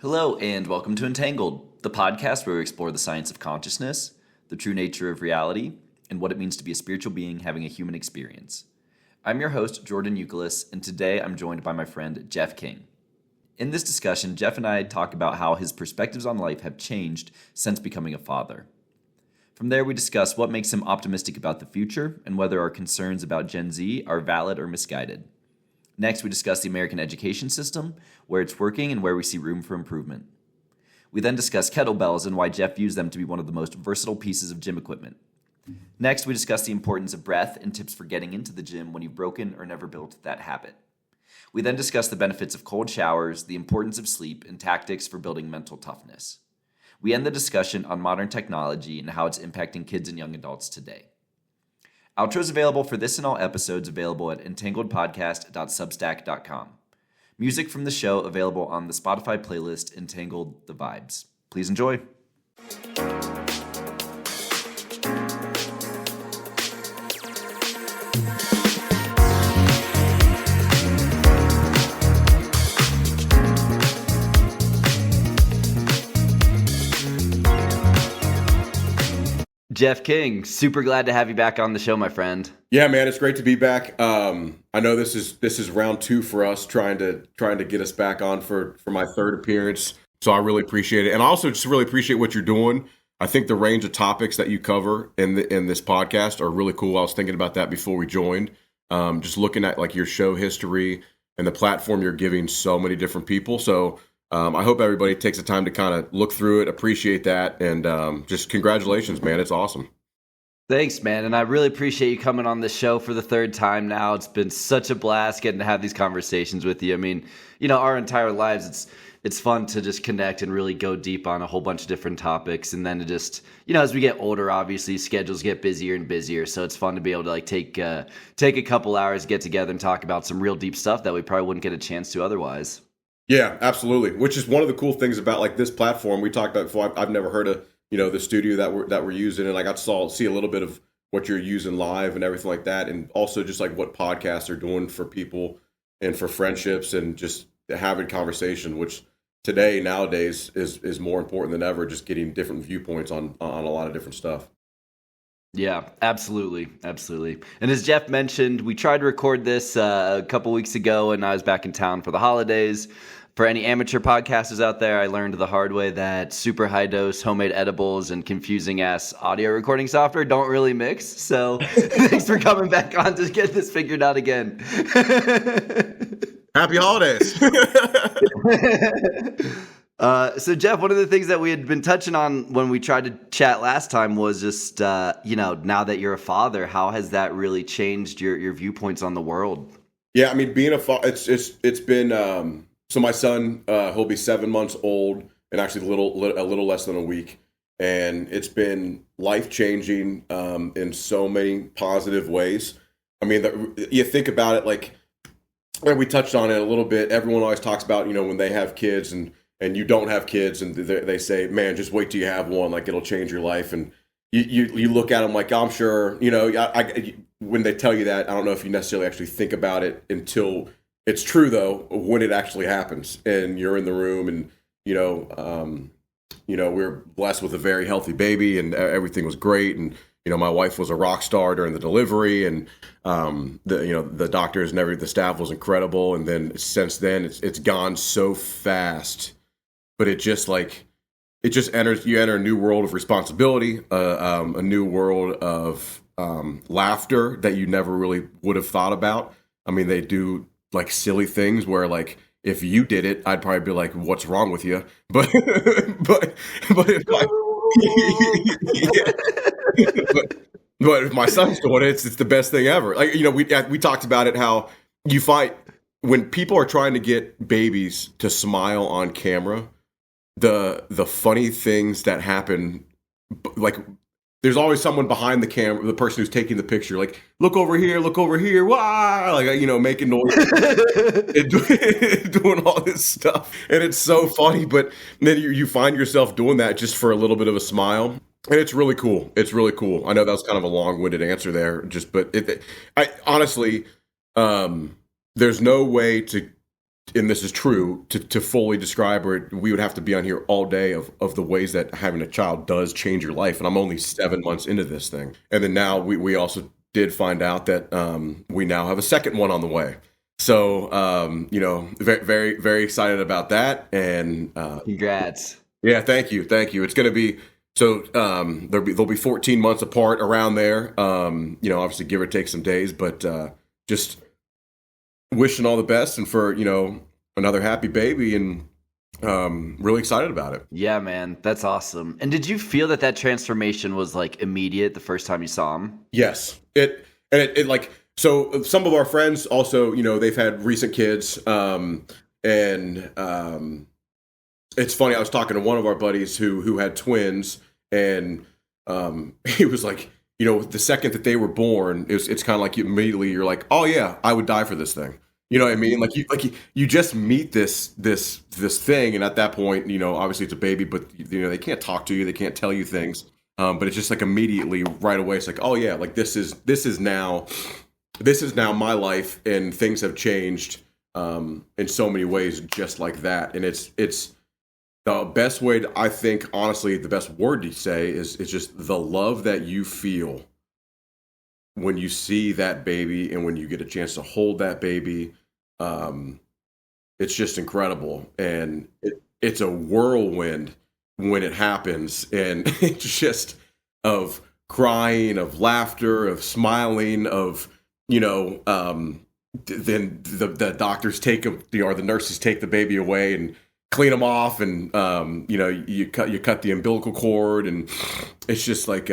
Hello, and welcome to Entangled, the podcast where we explore the science of consciousness, the true nature of reality, and what it means to be a spiritual being having a human experience. I'm your host, Jordan Youkilis, and today I'm joined by my friend, Jeff King. In this discussion, Jeff and I talk about how his perspectives on life have changed since becoming a father. From there, we discuss what makes him optimistic about the future and whether our concerns about Gen Z are valid or misguided. Next, we discuss the American education system, where it's working and where we see room for improvement. We then discuss kettlebells and why Jeff views them to be one of the most versatile pieces of gym equipment. Next, we discuss the importance of breath and tips for getting into the gym when you've broken or never built that habit. We then discuss the benefits of cold showers, the importance of sleep, and tactics for building mental toughness. We end the discussion on modern technology and how it's impacting kids and young adults today. Outros available for this and all episodes available at entangledpodcast.substack.com. Music from the show available on the Spotify playlist Entangled the Vibes. Please enjoy. Jeff King, super glad to have you back on the show, my friend. Yeah, man, it's great to be back. I know this is round two for us, trying to get us back on for my third appearance. So I really appreciate it, and I also just really appreciate what you're doing. I think the range of topics that you cover in this podcast are really cool. I was thinking about that before we joined, just looking at like your show history and the platform you're giving so many different people. So I hope everybody takes the time to kind of look through it, appreciate that, and just congratulations, man. It's awesome. Thanks, man. And I really appreciate you coming on the show for the third time now. It's been such a blast getting to have these conversations with you. I mean, our entire lives, it's fun to just connect and really go deep on a whole bunch of different topics. And then to just, as we get older, obviously schedules get busier and busier. So it's fun to be able to take a couple hours, get together and talk about some real deep stuff that we probably wouldn't get a chance to otherwise. Yeah, absolutely. Which is one of the cool things about like this platform we talked about before. I've never heard of the studio that we're using, and I got to see a little bit of what you're using live and everything like that, and also just like what podcasts are doing for people and for friendships and just having conversation, which nowadays is more important than ever. Just getting different viewpoints on a lot of different stuff. Yeah, absolutely. And as Jeff mentioned, we tried to record this a couple weeks ago, and I was back in town for the holidays. For any amateur podcasters out there, I learned the hard way that super high dose homemade edibles and confusing ass audio recording software don't really mix. So thanks for coming back on to get this figured out again. Happy holidays. So Jeff, one of the things that we had been touching on when we tried to chat last time was just, now that you're a father, how has that really changed your viewpoints on the world? Yeah, I mean, being a father, it's been, so my son, he'll be 7 months old and actually a little less than a week. And it's been life-changing in so many positive ways. I mean, you think about it, like we touched on it a little bit. Everyone always talks about, when they have kids and you don't have kids, and they say, man, just wait till you have one, like it'll change your life. And you look at them like, I'm sure, when they tell you that, I don't know if you necessarily actually think about it until it's true, though, when it actually happens and you're in the room and, we're blessed with a very healthy baby and everything was great. And, my wife was a rock star during the delivery, and, the doctors and the staff was incredible. And then since then it's gone so fast, but you enter a new world of responsibility, a new world of laughter that you never really would have thought about. I mean, they do like silly things where like if you did it, I'd probably be like, "What's wrong with you?" But if but if my son's doing it, it's the best thing ever. Like we talked about it, how you find when people are trying to get babies to smile on camera, the funny things that happen, like there's always someone behind the camera, the person who's taking the picture, like, look over here, wow, like, making noise and doing all this stuff. And it's so funny, but then you find yourself doing that just for a little bit of a smile. And it's really cool. I know that was kind of a long-winded answer there, but I honestly, there's no way to and this is true, to fully describe it, we would have to be on here all day of the ways that having a child does change your life. And I'm only 7 months into this thing. And then now we also did find out that we now have a second one on the way. So, very, very, very excited about that. And congrats. Yeah, thank you. Thank you. It's going to be, so they'll be 14 months apart around there. Obviously give or take some days, but just wishing all the best and for, another happy baby, and really excited about it. Yeah, man, that's awesome. And did you feel that transformation was like immediate the first time you saw him? Yes. So some of our friends also, they've had recent kids. It's funny. I was talking to one of our buddies who had twins, and he was like, the second that they were born, it's kind of like immediately you're like, oh yeah, I would die for this thing. You know what I mean? Like you just meet this thing, and at that point, obviously it's a baby, but they can't talk to you, they can't tell you things. But it's just like immediately right away, it's like, oh yeah, like this is now my life, and things have changed in so many ways, just like that. And it's the best way I think, honestly, the best word to say is just the love that you feel when you see that baby and when you get a chance to hold that baby. It's just incredible. And it's a whirlwind when it happens. And it's just of crying, of laughter, of smiling, of, then the doctors take them, or the nurses take the baby away and clean them off, and you cut the umbilical cord, and it's just like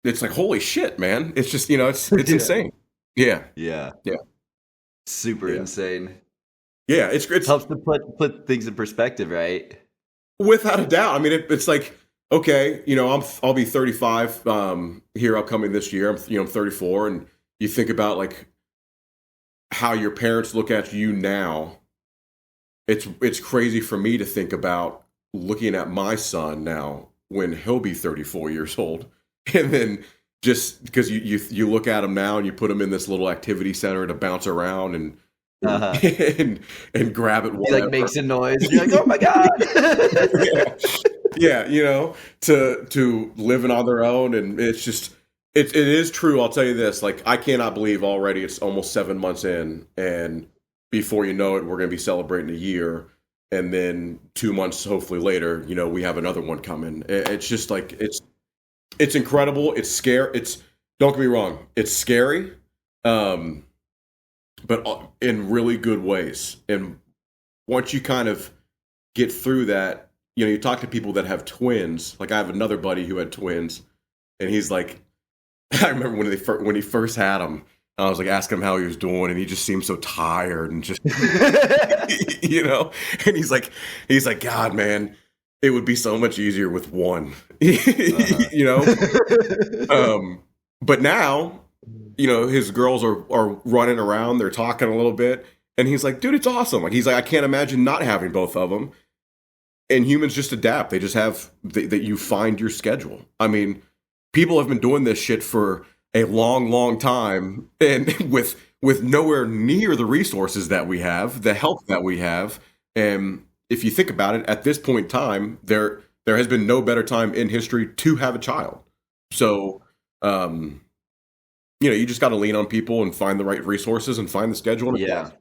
it's like, holy shit, man! It's just it's insane. Yeah, super insane. Yeah, it's helps to put things in perspective, right? Without a doubt. I mean, it's like, okay, I'll be 35 here upcoming this year. I'm 34, and you think about like how your parents look at you now. It's crazy for me to think about looking at my son now when he'll be 34 years old, and then just because you look at him now and you put him in this little activity center to bounce around and and grab it. He like makes a noise. And you're like, oh my god! yeah, to living on their own, and it's just it is true. I'll tell you this: like, I cannot believe already it's almost 7 months in, and before you know it, we're going to be celebrating a year, and then 2 months, hopefully later, we have another one coming. It's just like it's incredible. It's scary. Don't get me wrong, it's scary, but in really good ways. And once you kind of get through that, you talk to people that have twins. Like, I have another buddy who had twins, and he's like, I remember when he first had them. I was like asking him how he was doing, and he just seemed so tired and just, and he's like, God, man, it would be so much easier with one, but now, his girls are running around, they're talking a little bit, and he's like, dude, it's awesome. Like, he's like, I can't imagine not having both of them. And humans just adapt. They just have that you find your schedule. I mean, people have been doing this shit for a long, long time, and with nowhere near the resources that we have, the help that we have. And if you think about it, at this point in time, there has been no better time in history to have a child. So, you just got to lean on people and find the right resources and find the schedule. And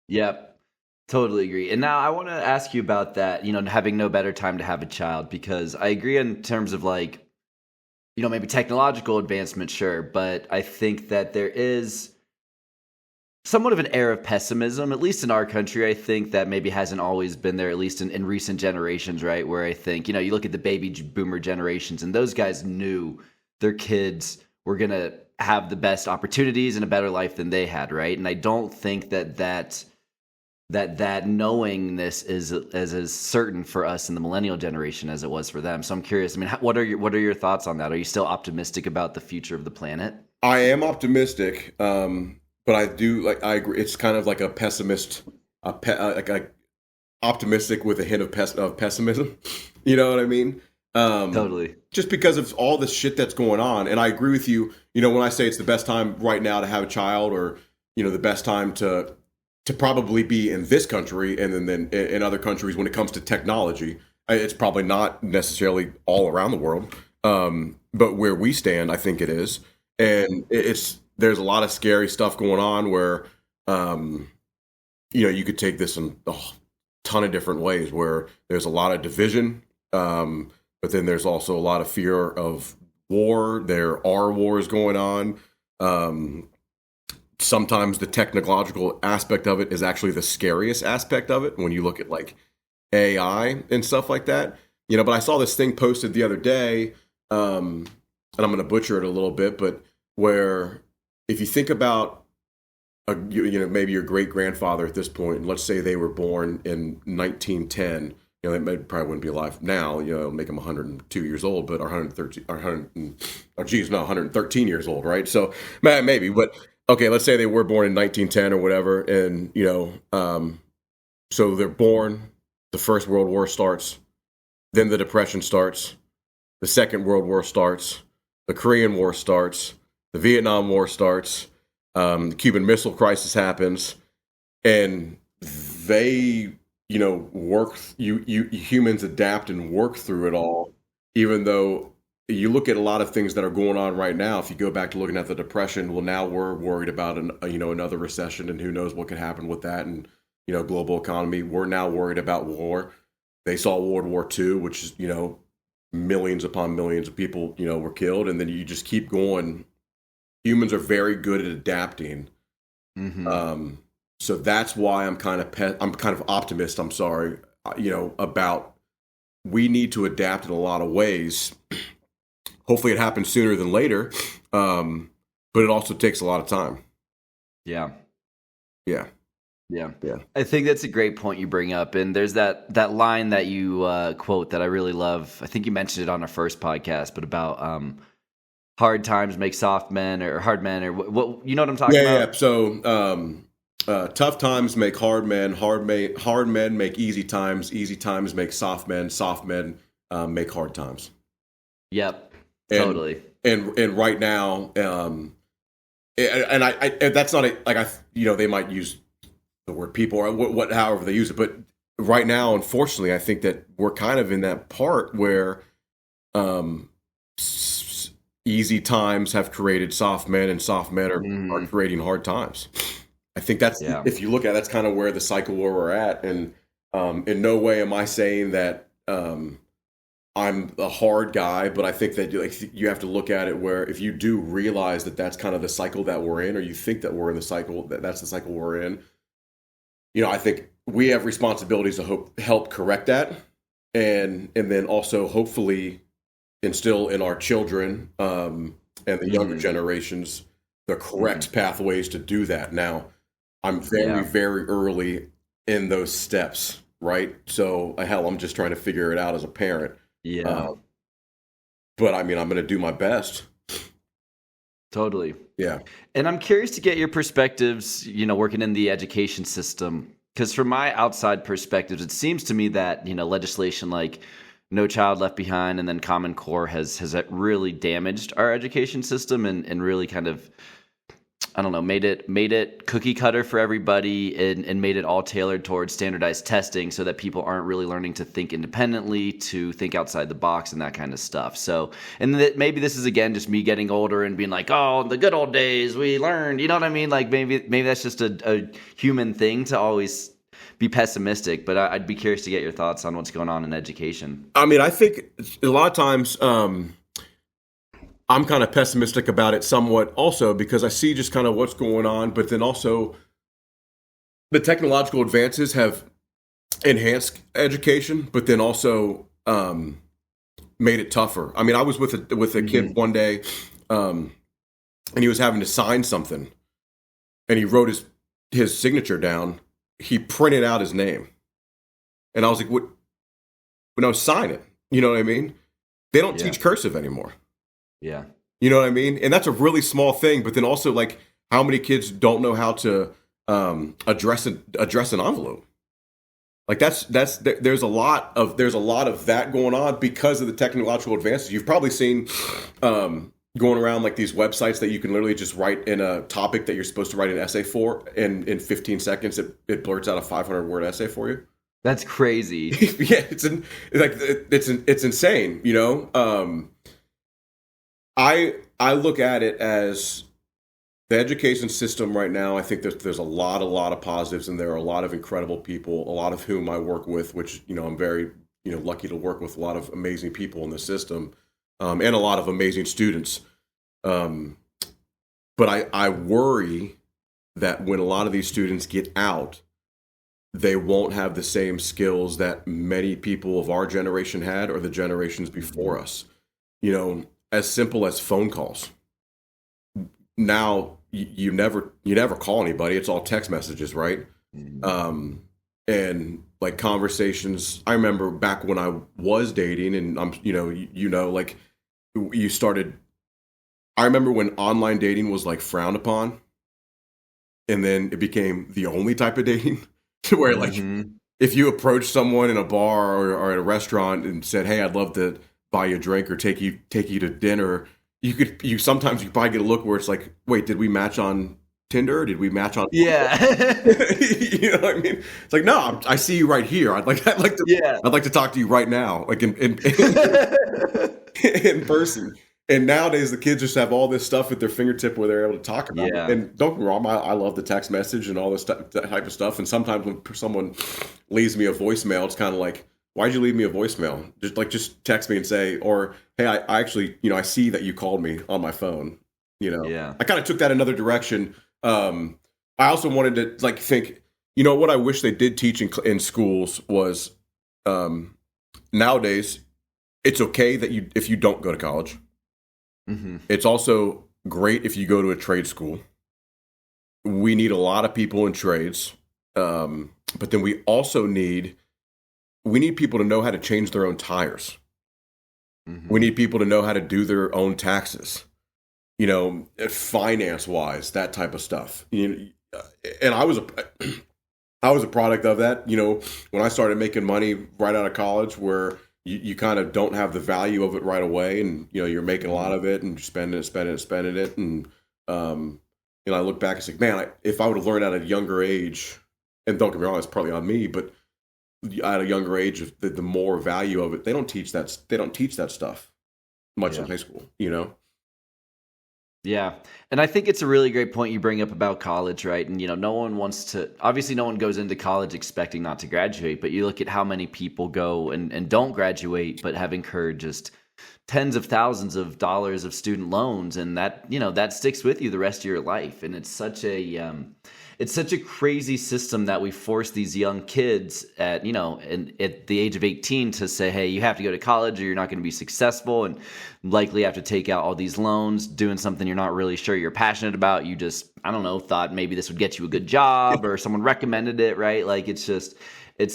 Yep. Totally agree. And now I want to ask you about that, having no better time to have a child, because I agree in terms of like, maybe technological advancement, sure, but I think that there is somewhat of an air of pessimism, at least in our country. I think that maybe hasn't always been there, at least in recent generations, right? Where I think, you look at the baby boomer generations, and those guys knew their kids were going to have the best opportunities and a better life than they had, right? And I don't think that knowingness is as certain for us in the millennial generation as it was for them. So I'm curious. I mean, what are your thoughts on that? Are you still optimistic about the future of the planet? I am optimistic, but I agree. It's kind of like a pessimist, like optimistic with a hint of pessimism. You know what I mean? Totally. Just because of all the shit that's going on, and I agree with you. When I say it's the best time right now to have a child, or the best time to to probably be in this country, and then in other countries when it comes to technology. It's probably not necessarily all around the world, but where we stand, I think it is. And there's a lot of scary stuff going on where, you could take this in a ton of different ways, where there's a lot of division, but then there's also a lot of fear of war. There are wars going on. Sometimes the technological aspect of it is actually the scariest aspect of it when you look at like AI and stuff like that. But I saw this thing posted the other day, and I'm going to butcher it a little bit, but where if you think about maybe your great grandfather at this point, and let's say they were born in 1910, they probably wouldn't be alive now. Make them 102 years old, but are 113 years old, right? So maybe, but okay, let's say they were born in 1910 or whatever, and so they're born. The First World War starts, then the Depression starts, the Second World War starts, the Korean War starts, the Vietnam War starts, the Cuban Missile Crisis happens, and they, humans adapt and work through it all, even though you look at a lot of things that are going on right now. If you go back to looking at the Depression, well, now we're worried about another recession, and who knows what could happen with that, and global economy. We're now worried about war. They saw World War II, which is millions upon millions of people were killed, and then you just keep going. Humans are very good at adapting. Mm-hmm. So that's why I'm kind of optimist. I'm sorry, about we need to adapt in a lot of ways. Hopefully, it happens sooner than later, but it also takes a lot of time. Yeah. Yeah. Yeah. I think that's a great point you bring up. And there's that line that you quote that I really love. I think you mentioned it on our first podcast, but about hard times make soft men, or hard men, or what you know what I'm talking about? Yeah. So tough times make hard men, hard men make easy times make soft men make hard times. Yep. Totally. And right now, and that's not they might use the word people or however they use it, but right now, unfortunately, I think that we're kind of in that part where easy times have created soft men, and soft men are creating hard times. I think that's if you look at it, that's kind of where the cycle where we're at, and in no way am I saying that I'm a hard guy, but I think that you have to look at it where if you do realize that that's kind of the cycle that we're in, or you think that we're in the cycle, that's the cycle we're in. I think we have responsibilities to help correct that, and then also hopefully instill in our children and the younger generations the correct pathways to do that. Now, I'm very, very early in those steps, right? So, I'm just trying to figure it out as a parent. Yeah. But I mean, I'm going to do my best. Totally. Yeah. And I'm curious to get your perspectives, working in the education system, because from my outside perspectives, it seems to me that, legislation like No Child Left Behind and then Common Core has really damaged our education system and really kind of, I don't know, made it cookie cutter for everybody and made it all tailored towards standardized testing so that people aren't really learning to think independently, to think outside the box and that kind of stuff. So, and maybe this is again just me getting older and being like, oh, the good old days we learned, you know what I mean? Like maybe that's just a human thing to always be pessimistic, but I'd be curious to get your thoughts on what's going on in education. I mean, I think a lot of times I'm kind of pessimistic about it somewhat also because I see just kind of what's going on, but then also the technological advances have enhanced education, but then also made it tougher. I mean, I was with a kid one day and he was having to sign something and he wrote his signature down. He printed out his name. And I was like, what? No, sign it. You know what I mean? They don't teach cursive anymore. Yeah. You know what I mean? And that's a really small thing. But then also, like, how many kids don't know how to address an envelope? Like there's a lot of that going on because of the technological advances. You've probably seen going around like these websites that you can literally just write in a topic that you're supposed to write an essay for, and in 15 seconds it blurts out a 500-word essay for you. That's crazy. Yeah, it's insane, you know. I look at it as the education system right now. I think there's a lot of positives, and there are a lot of incredible people, a lot of whom I work with, which, you know, I'm very, you know, lucky to work with a lot of amazing people in the system, and a lot of amazing students. But I worry that when a lot of these students get out, they won't have the same skills that many people of our generation had, or the generations before us. You know, as simple as phone calls. Now you never call anybody. It's all text messages, right? And like conversations. I remember back when I was dating, and like you started. I remember when online dating was like frowned upon, and then it became the only type of dating. Where like if you approach someone in a bar or at a restaurant and said, "Hey, I'd love to buy you a drink or take you to dinner," you sometimes probably get a look where it's like, "Wait, did we match on Tinder? Did we match on?" Yeah. You know what I mean? It's like, no, I see you right here. I'd like to talk to you right now, like in person. And nowadays, the kids just have all this stuff at their fingertip where they're able to talk about it. And don't get me wrong, I love the text message and all this that type of stuff. And sometimes when someone leaves me a voicemail, it's kind of like, why'd you leave me a voicemail? Just text me and say, or, hey, I actually, you know, I see that you called me on my phone. You know, I kind of took that another direction. I also wanted to like think, you know, what I wish they did teach in schools was nowadays, it's okay that if you don't go to college. It's also great if you go to a trade school. We need a lot of people in trades, but then we also need people to know how to change their own tires. We need people to know how to do their own taxes, you know, finance wise, that type of stuff. You know, and I was a product of that. You know, when I started making money right out of college, where you kind of don't have the value of it right away, and you know you're making a lot of it and you're spending it, and you know, I look back and say, man, if I would have learned at a younger age, and don't get me wrong, it's probably on me, but at a younger age, the more value of it, they don't teach that stuff much in high school, you know. Yeah. And I think it's a really great point you bring up about college, right? And, you know, no one goes into college expecting not to graduate, but you look at how many people go and don't graduate, but have incurred just tens of thousands of dollars of student loans. And that, you know, that sticks with you the rest of your life. And it's such a crazy system that we force these young kids at the age of 18 to say, hey, you have to go to college or you're not going to be successful, and likely have to take out all these loans doing something you're not really sure you're passionate about. You just, I don't know, thought maybe this would get you a good job or someone recommended it, right? Like it's just a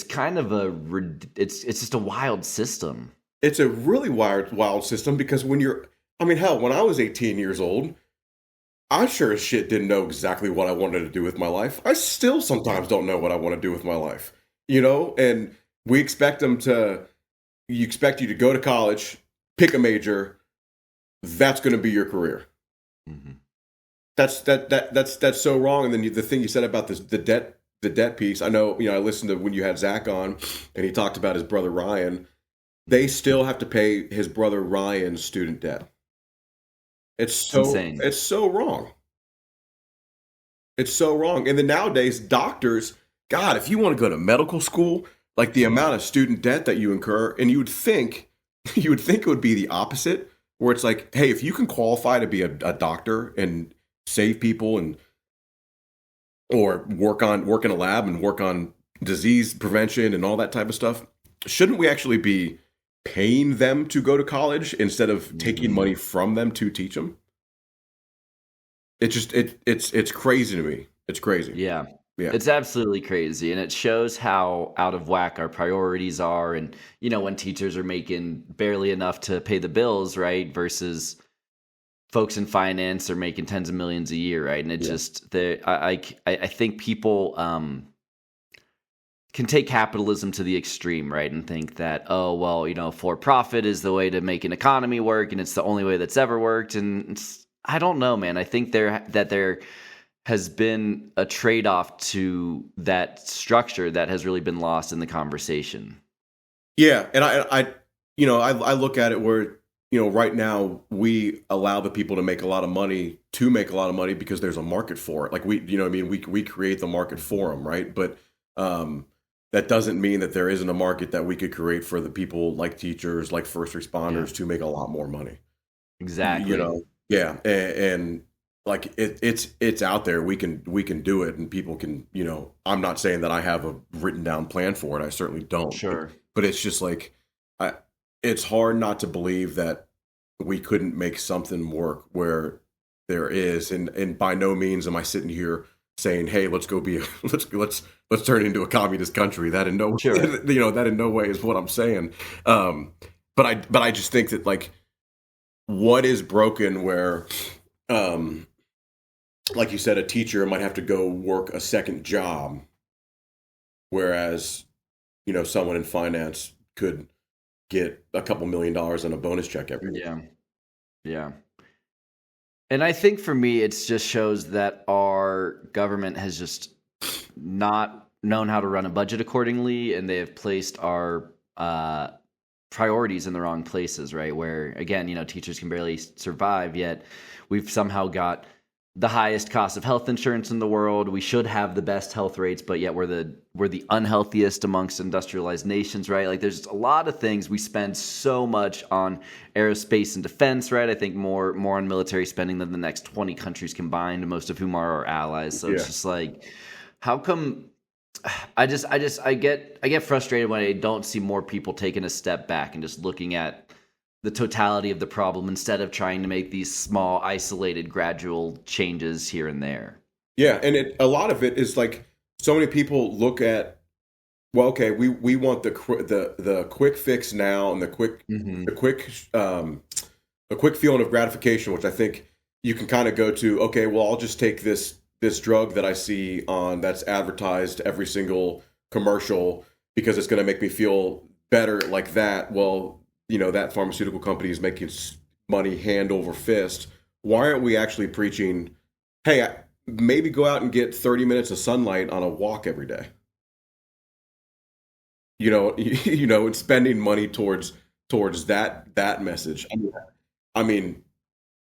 wild system. It's a really wild system because when I was 18 years old, I sure as shit didn't know exactly what I wanted to do with my life. I still sometimes don't know what I want to do with my life, you know? And you expect you to go to college, pick a major, that's going to be your career. That's so wrong. And then the thing you said about the debt piece, I know, you know, I listened to when you had Zach on and he talked about his brother Ryan. They still have to pay his brother Ryan's student debt. It's insane. It's so wrong. It's so wrong. And then nowadays, doctors, God, if you want to go to medical school, like the amount of student debt that you incur, and you would think it would be the opposite, where it's like, hey, if you can qualify to be a doctor and save people or work in a lab and work on disease prevention and all that type of stuff, shouldn't we actually be paying them to go to college instead of taking money from them to teach them? It's crazy to me. It's crazy. Yeah. It's absolutely crazy. And it shows how out of whack our priorities are. And, you know, when teachers are making barely enough to pay the bills, right? Versus folks in finance are making tens of millions a year, right? And it just, I think people, can take capitalism to the extreme, right? And think that, oh, well, for profit is the way to make an economy work and it's the only way that's ever worked. And I don't know, man. I think there has been a trade-off to that structure that has really been lost in the conversation. Yeah. And I look at it where, right now we allow the people to make a lot of money because there's a market for it. Like we create the market for them. Right. But, that doesn't mean that there isn't a market that we could create for the people like teachers, like first responders to make a lot more money. Exactly. Yeah. And like it's out there. We can do it, and people can, I'm not saying that I have a written down plan for it. I certainly don't. Sure. But it's just like, it's hard not to believe that we couldn't make something work where there is. And by no means am I sitting here saying, "Hey, let's go let's turn it into a communist country." That in no Sure. that in no way is what I'm saying. But I just think that, like, what is broken where, like you said, a teacher might have to go work a second job, whereas someone in finance could get a couple $1 million on a bonus check every week. Yeah. And I think for me, it just shows that our government has just not known how to run a budget accordingly, and they have placed our priorities in the wrong places, right? Where, again, teachers can barely survive, yet we've somehow got the highest cost of health insurance in the world. We should have the best health rates, but yet we're the unhealthiest amongst industrialized nations, right? Like, there's a lot of things. We spend so much on aerospace and defense, right? I think more on military spending than the next 20 countries combined, most of whom are our allies. So It's just like, how come? I get frustrated when I don't see more people taking a step back and just looking at the totality of the problem instead of trying to make these small, isolated, gradual changes here and there. Yeah, and a lot of it is like, so many people look at, well, okay, we want the quick fix now, and the quick feeling of gratification, which I think you can kind of go to. Okay, well, I'll just take this drug that I see that's advertised every single commercial because it's going to make me feel better like that. Well, that pharmaceutical company is making money hand over fist. Why aren't we actually preaching, hey, maybe go out and get 30 minutes of sunlight on a walk every day? And spending money towards that message. I mean,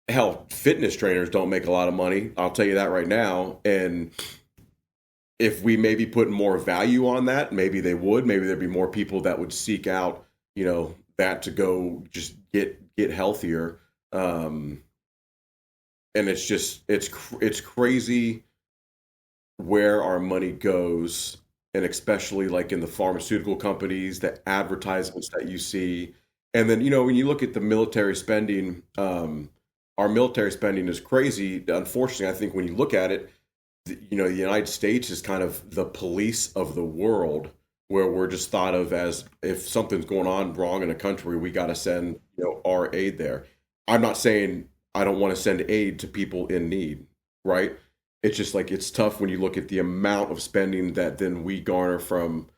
hell, fitness trainers don't make a lot of money. I'll tell you that right now. And if we maybe put more value on that, maybe they would. Maybe there'd be more people that would seek out, that to go just get healthier. And it's crazy where our money goes, and especially like in the pharmaceutical companies, the advertisements that you see. And then, when you look at the military spending, our military spending is crazy. Unfortunately, I think when you look at it, the United States is kind of the police of the world, where we're just thought of as, if something's going on wrong in a country, we got to send our aid there. I'm not saying I don't want to send aid to people in need, right? It's just like, it's tough when you look at the amount of spending that then we garner from,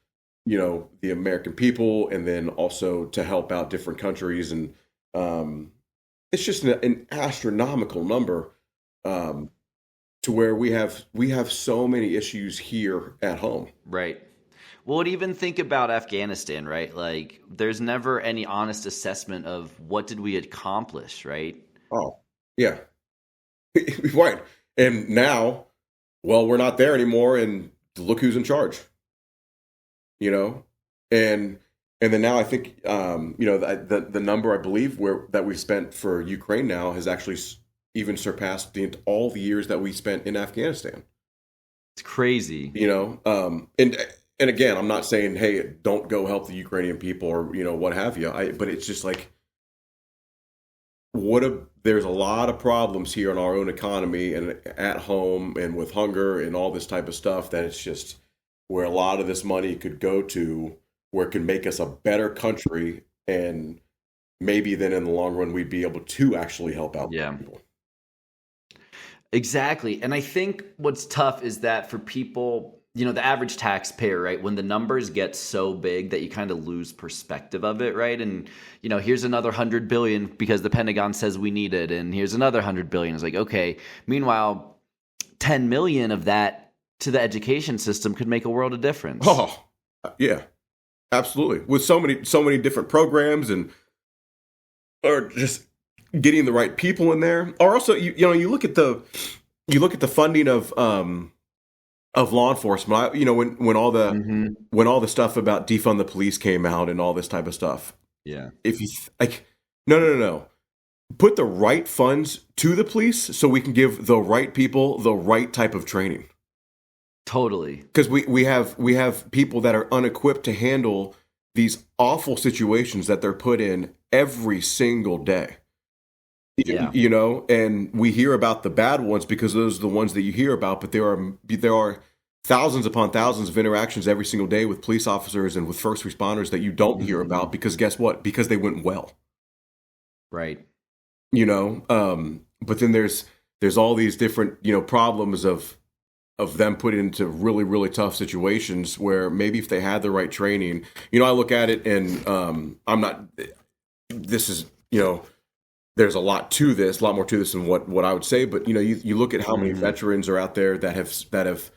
the American people, and then also to help out different countries. And it's just an astronomical number, to where we have so many issues here at home. Right. Well, and even think about Afghanistan, right? Like, there's never any honest assessment of what did we accomplish, right? Oh, yeah. Right. And now, well, we're not there anymore, and look who's in charge. And then now I think, the number, I believe, that we've spent for Ukraine now has actually even surpassed all the years that we spent in Afghanistan. It's crazy. And again, I'm not saying, hey, don't go help the Ukrainian people or, what have you. But it's just like, there's a lot of problems here in our own economy and at home and with hunger and all this type of stuff, that it's just where a lot of this money could go to, where it can make us a better country, and maybe then in the long run we'd be able to actually help out people. Exactly. And I think what's tough is that for people, the average taxpayer, right? When the numbers get so big that you kind of lose perspective of it, right? And, here's another 100 billion because the Pentagon says we need it. And here's another 100 billion. It's like, okay. Meanwhile, 10 million of that to the education system could make a world of difference. Oh, yeah, absolutely. With so many different programs or just getting the right people in there. Or also, you look at the funding of law enforcement. When all the stuff about defund the police came out and all this type of stuff. Yeah. If you no. Put the right funds to the police so we can give the right people the right type of training. Totally. Because we have people that are unequipped to handle these awful situations that they're put in every single day. Yeah. And we hear about the bad ones because those are the ones that you hear about, but there are thousands upon thousands of interactions every single day with police officers and with first responders that you don't hear about because guess what? Because they went well. Right. But then there's all these different, problems of them put into really, really tough situations where maybe if they had the right training, I look at it and this is, there's a lot more to this than what I would say. But, you look at how many veterans are out there that have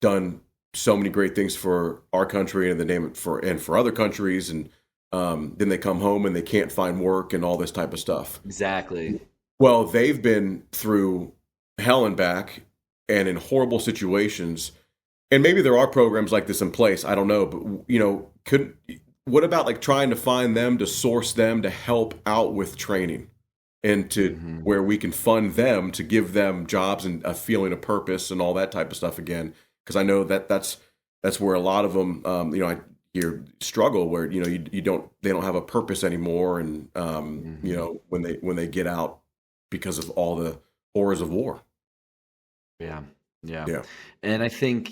done so many great things for our country and for other countries. And then they come home and they can't find work and all this type of stuff. Exactly. Well, they've been through hell and back and in horrible situations. And maybe there are programs like this in place. I don't know. But, what about like trying to find them, to source them, to help out with training and to where we can fund them to give them jobs and a feeling of purpose and all that type of stuff again? Because I know that's where a lot of them, I hear struggle where, they don't have a purpose anymore. And, when they get out because of all the horrors of war. Yeah. And I think,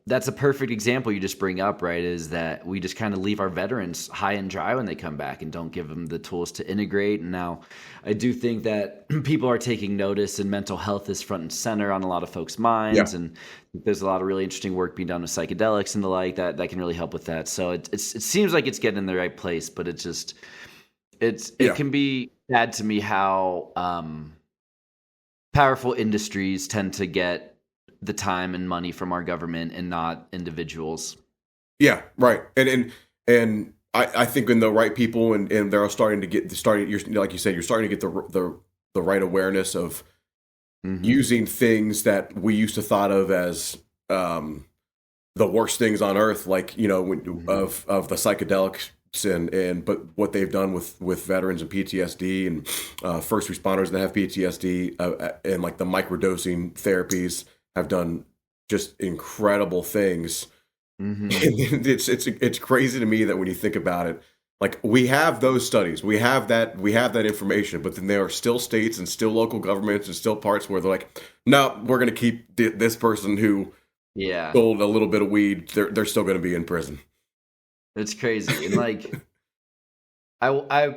that's a perfect example you just bring up, right? Is that we just kind of leave our veterans high and dry when they come back and don't give them the tools to integrate. And now I do think that people are taking notice and mental health is front and center on a lot of folks' minds. Yeah. And there's a lot of really interesting work being done with psychedelics and the like that can really help with that. So it seems like it's getting in the right place, but it can be sad to me how powerful industries tend to get the time and money from our government and not individuals. Yeah, right. And I think when the right people and they're starting, like you said, you're starting to get the right awareness of using things that we used to thought of as the worst things on earth, like, of the psychedelics but what they've done with veterans and PTSD and first responders that have PTSD and like the microdosing therapies have done just incredible things. And it's crazy to me that when you think about it, like we have those studies, we have that information, but then there are still states and still local governments and still parts where they're like, no, we're going to keep this person who sold a little bit of weed. They're still going to be in prison. It's crazy. And like, I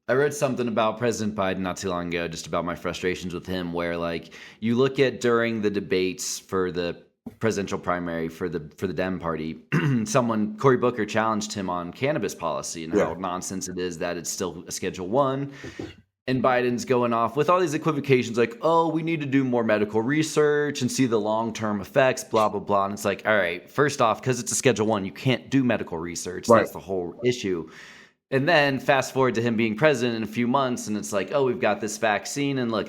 read something about President Biden not too long ago, just about my frustrations with him, where like you look at during the debates for the presidential primary for the Dem party, Cory Booker challenged him on cannabis policy and how nonsense it is that it's still a Schedule 1. And Biden's going off with all these equivocations like, oh, we need to do more medical research and see the long-term effects, blah, blah, blah. And it's like, all right, first off, because it's a Schedule 1, you can't do medical research. Right. That's the whole issue. And then fast forward to him being president in a few months, and it's like, oh, we've got this vaccine, and look,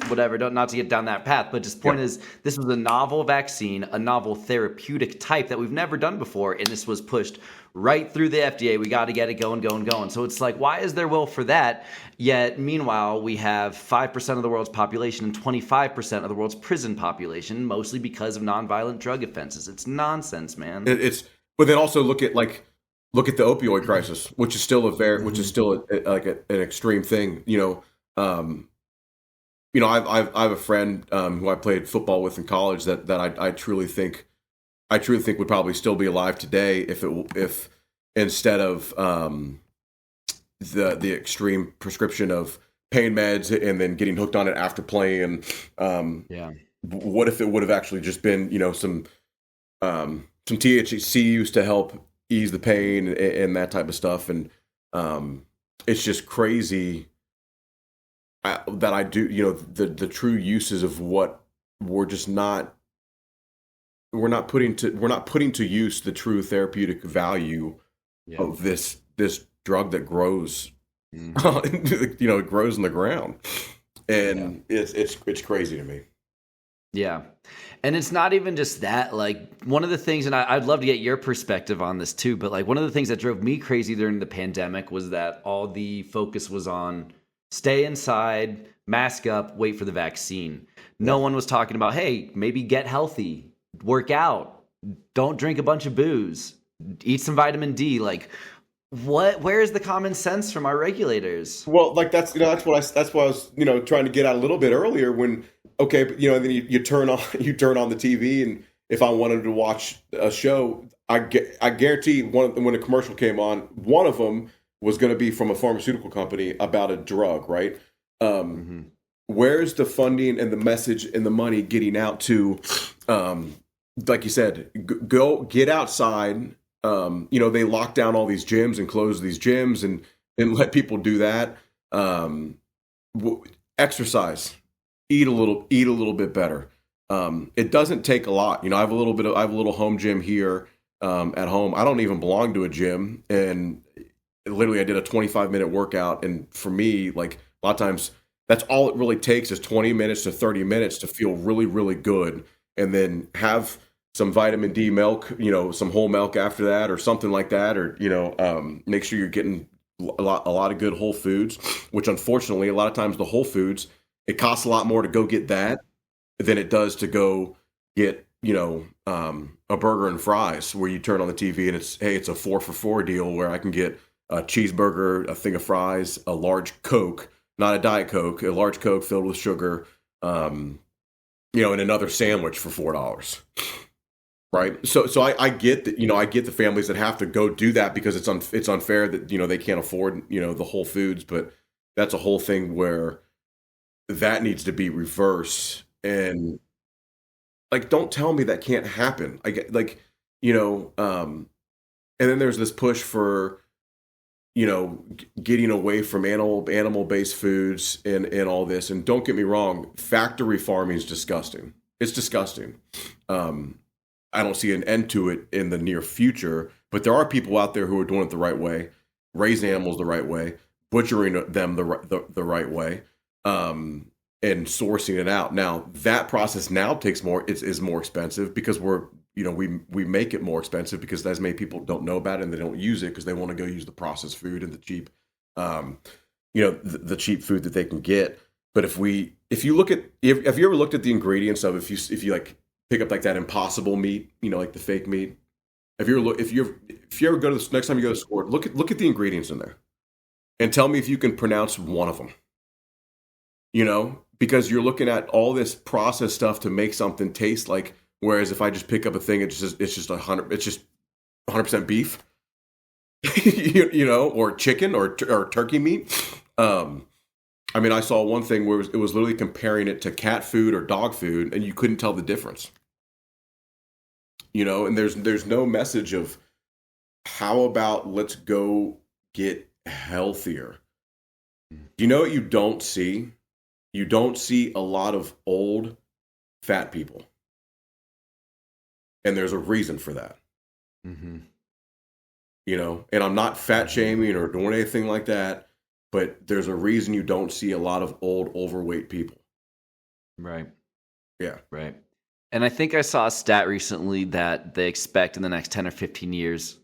whatever, not to get down that path, but just point is, this was a novel vaccine, a novel therapeutic type that we've never done before, and this was pushed right through the FDA. We got to get it going. So it's like, why is there will for that? Yet, meanwhile, we have 5% of the world's population and 25% of the world's prison population, mostly because of nonviolent drug offenses. It's nonsense, man. But then also look at the opioid crisis, which is still an extreme thing. I have a friend who I played football with in college that I truly think would probably still be alive today if instead of the extreme prescription of pain meds and then getting hooked on it after playing. What if it would have actually just been some some THC used to help ease the pain and that type of stuff. And it's just crazy that I do, the true uses of what we're just not, we're not putting to use the true therapeutic value of this drug that grows, it grows in the ground. And it's crazy to me. Yeah. And it's not even just that, like one of the things, and I'd love to get your perspective on this too, but like one of the things that drove me crazy during the pandemic was that all the focus was on stay inside, mask up, wait for the vaccine. No one was talking about, hey, maybe get healthy, work out, don't drink a bunch of booze, eat some vitamin D. Like where is the common sense from our regulators? Well, like that's why I was, trying to get out a little bit earlier when, okay, but then you turn on the TV, and if I wanted to watch a show, I guarantee when a commercial came on, one of them was going to be from a pharmaceutical company about a drug, right? Where's the funding and the message and the money getting out to, like you said, go get outside. They lock down all these gyms and close these gyms and let people do that. Exercise. Eat a little bit better. It doesn't take a lot. I have a little home gym here at home. I don't even belong to a gym, and literally I did a 25-minute workout. And for me, like a lot of times, that's all it really takes is 20 minutes to 30 minutes to feel really, really good, and then have some vitamin D milk, some whole milk after that, or something like that, or make sure you're getting a lot of good whole foods. Which unfortunately, a lot of times the whole foods, it costs a lot more to go get that than it does to go get, a burger and fries, where you turn on the TV and it's a 4 for $4 deal where I can get a cheeseburger, a thing of fries, a large Coke, not a Diet Coke, a large Coke filled with sugar, and another sandwich for $4. Right. So I get that, I get the families that have to go do that because it's unfair that, they can't afford, the whole foods, but that's a whole thing where that needs to be reversed. And like, don't tell me that can't happen. I get and then there's this push for, getting away from animal-based foods and all this. And don't get me wrong, factory farming is disgusting. It's disgusting. I don't see an end to it in the near future, but there are people out there who are doing it the right way, raising animals the right way, butchering them the right way, and sourcing it out. Now that process now is more expensive because we make it more expensive because as many people don't know about it and they don't use it because they want to go use the processed food and the cheap, the cheap food that they can get. But have you ever looked at the ingredients of if you like pick up like that Impossible meat, like the fake meat. If you ever go to the next time you go to the store, look at the ingredients in there, and tell me if you can pronounce one of them. Because you're looking at all this processed stuff to make something taste like. Whereas if I just pick up a thing, it's just 100% beef, or chicken or turkey meat. I saw one thing where it was literally comparing it to cat food or dog food, and you couldn't tell the difference. And there's no message of how about let's go get healthier. You know what you don't see? You don't see a lot of old, fat people. And there's a reason for that. Mm-hmm. And I'm not fat shaming or doing anything like that, but there's a reason you don't see a lot of old, overweight people. Right. Yeah. Right. And I think I saw a stat recently that they expect in the next 10 or 15 years,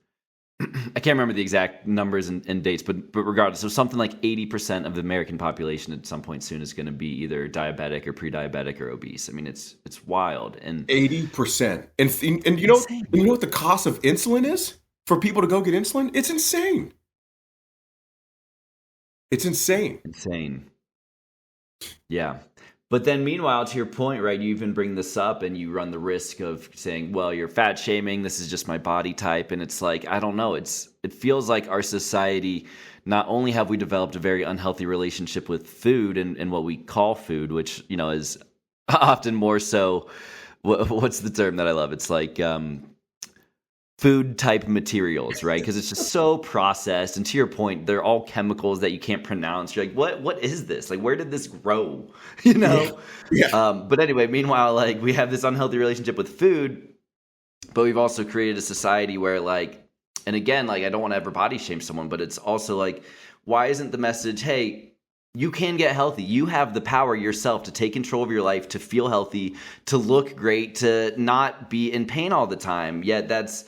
I can't remember the exact numbers and dates, but regardless, so something like 80% of the American population at some point soon is going to be either diabetic or pre-diabetic or obese. I mean, it's wild. And 80%. And you know what the cost of insulin is for people to go get insulin? It's insane. It's insane. Insane. Yeah. But then meanwhile, to your point, right, you even bring this up and you run the risk of saying, well, you're fat shaming. This is just my body type. And it's like, I don't know. It feels like our society, not only have we developed a very unhealthy relationship with food and what we call food, which, is often more so what's the term that I love? It's like food type materials, right? Because it's just so processed, and to your point, they're all chemicals that you can't pronounce. You're like, what is this? Like, where did this grow? You know. Yeah. But anyway, meanwhile, like, we have this unhealthy relationship with food, but we've also created a society where, like, and again, like, I don't want to ever body shame someone, but it's also like, why isn't the message, hey, you can get healthy. You have the power yourself to take control of your life, to feel healthy, to look great, to not be in pain all the time. Yet that's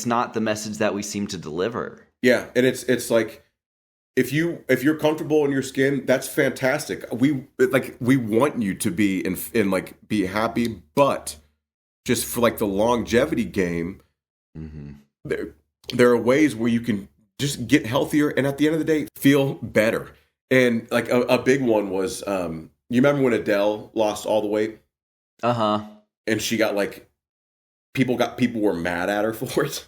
not the message that we seem to deliver. Yeah, and it's like, if you're comfortable in your skin, that's fantastic. We want you to be in like be happy, but just for like the longevity game, there are ways where you can just get healthier and at the end of the day feel better. And like a big one was, you remember when Adele lost all the weight? And she got like, people were mad at her for it.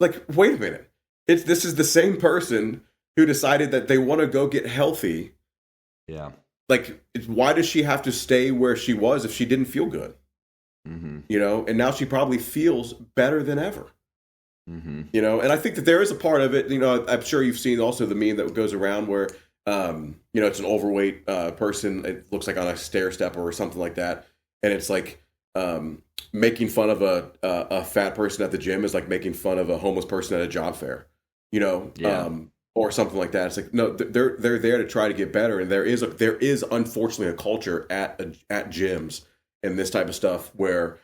Like, wait a minute. This is the same person who decided that they want to go get healthy. Yeah. Like, why does she have to stay where she was if she didn't feel good? You know, and now she probably feels better than ever. You know, and I think that there is a part of it, you know, I'm sure you've seen also the meme that goes around where, you know, it's an overweight person. It looks like on a stair stepper or something like that. And it's like, making fun of a fat person at the gym is like making fun of a homeless person at a job fair, you know, or something like that. It's like, no, they're there to try to get better. And there is unfortunately a culture at gyms and this type of stuff where,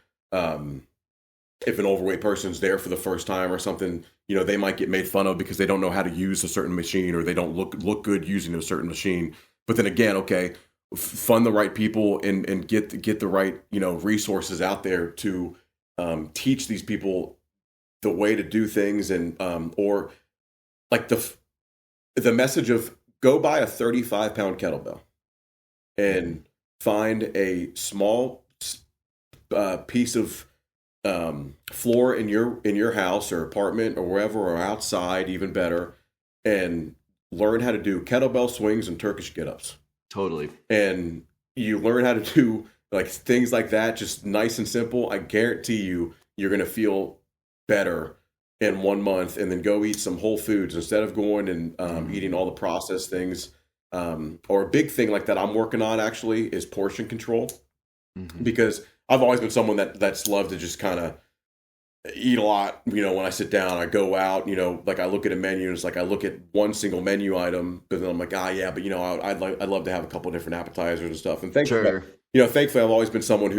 if an overweight person's there for the first time or something, you know, they might get made fun of because they don't know how to use a certain machine, or they don't look good using a certain machine. But then again, okay, fund the right people and get the right, you know, resources out there to teach these people the way to do things, and or like the message of go buy a 35-pound kettlebell and find a small piece of floor in your house or apartment or wherever, or outside, even better, and learn how to do kettlebell swings and Turkish get-ups. Totally. And you learn how to do like things like that, just nice and simple. I guarantee you're going to feel better in 1 month. And then go eat some whole foods instead of going and eating all the processed things. Or a big thing like that I'm working on actually is portion control, because I've always been someone that's loved to just kind of eat a lot. You know, when I sit down, I go out, you know, like I look at a menu and it's like I look at one single menu item, but then I'm like, yeah, but you know, I'd love to have a couple different appetizers and stuff. And thankfully, thankfully I've always been someone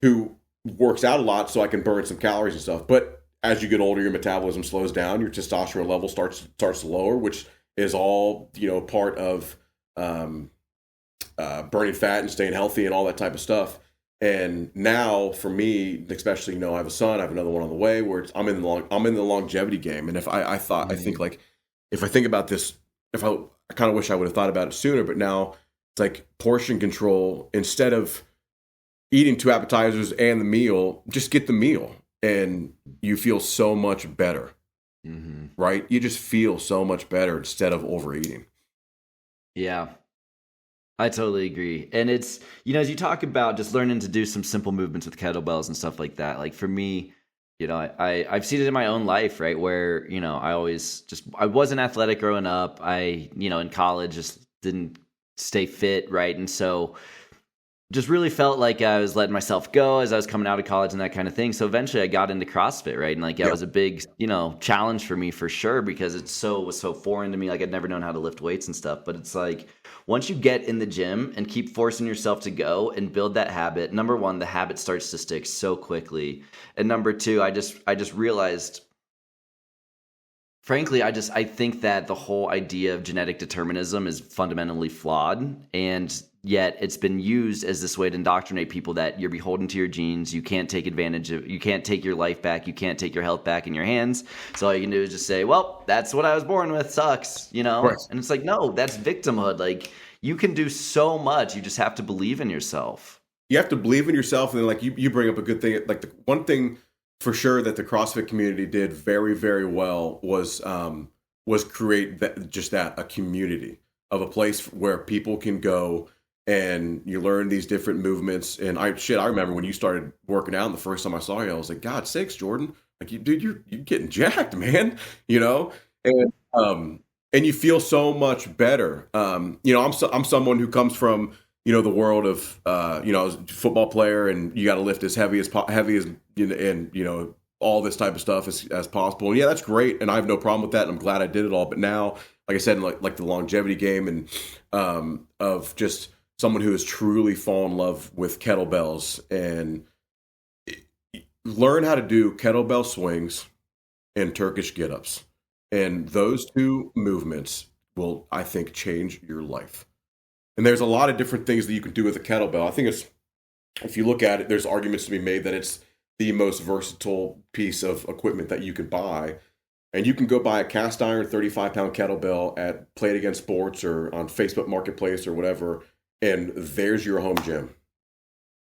who works out a lot so I can burn some calories and stuff. But as you get older, your metabolism slows down, your testosterone level starts to lower, which is all, you know, part of burning fat and staying healthy and all that type of stuff. And now for me, especially, you know, I have a son, I have another one on the way, where I'm in the longevity game. And if I think like, if I think about this, I kind of wish I would have thought about it sooner, but now it's like portion control. Instead of eating 2 appetizers and the meal, just get the meal and you feel so much better, right? You just feel so much better instead of overeating. Yeah. I totally agree. And it's, you know, as you talk about just learning to do some simple movements with kettlebells and stuff like that, like for me, you know, I've seen it in my own life, right? Where, you know, I wasn't athletic growing up. You know, in college just didn't stay fit, right? And so just really felt like I was letting myself go as I was coming out of college and that kind of thing. So eventually I got into CrossFit, right? And like, it was a big, you know, challenge for me for sure, because it was so foreign to me. Like, I'd never known how to lift weights and stuff, but it's like, once you get in the gym and keep forcing yourself to go and build that habit, number one, the habit starts to stick so quickly. And number two, I just realized, frankly, I think that the whole idea of genetic determinism is fundamentally flawed, and yet it's been used as this way to indoctrinate people that you're beholden to your genes. You can't take you can't take your life back. You can't take your health back in your hands. So all you can do is just say, well, that's what I was born with, sucks, you know? Right. And it's like, no, that's victimhood. Like, you can do so much. You just have to believe in yourself. You have to believe in yourself. And then, like, you bring up a good thing. Like, the one thing for sure that the CrossFit community did very, very well was create a community of a place where people can go and you learn these different movements. And I remember when you started working out, and the first time I saw you, I was like, God sakes, Jordan, like dude, you're getting jacked, man. You know, and you feel so much better. I'm someone who comes from the world of I was a football player, and you got to lift as heavy as and all this type of stuff as possible. And yeah, that's great, and I have no problem with that, and I'm glad I did it all. But now, like I said, like the longevity game, and of just someone who has truly fallen in love with kettlebells and learn how to do kettlebell swings and Turkish get-ups. And those two movements will, I think, change your life. And there's a lot of different things that you can do with a kettlebell. I think if you look at it, there's arguments to be made that it's the most versatile piece of equipment that you can buy. And you can go buy a cast iron 35-pound kettlebell at Play It Again Sports or on Facebook Marketplace or whatever, and there's your home gym.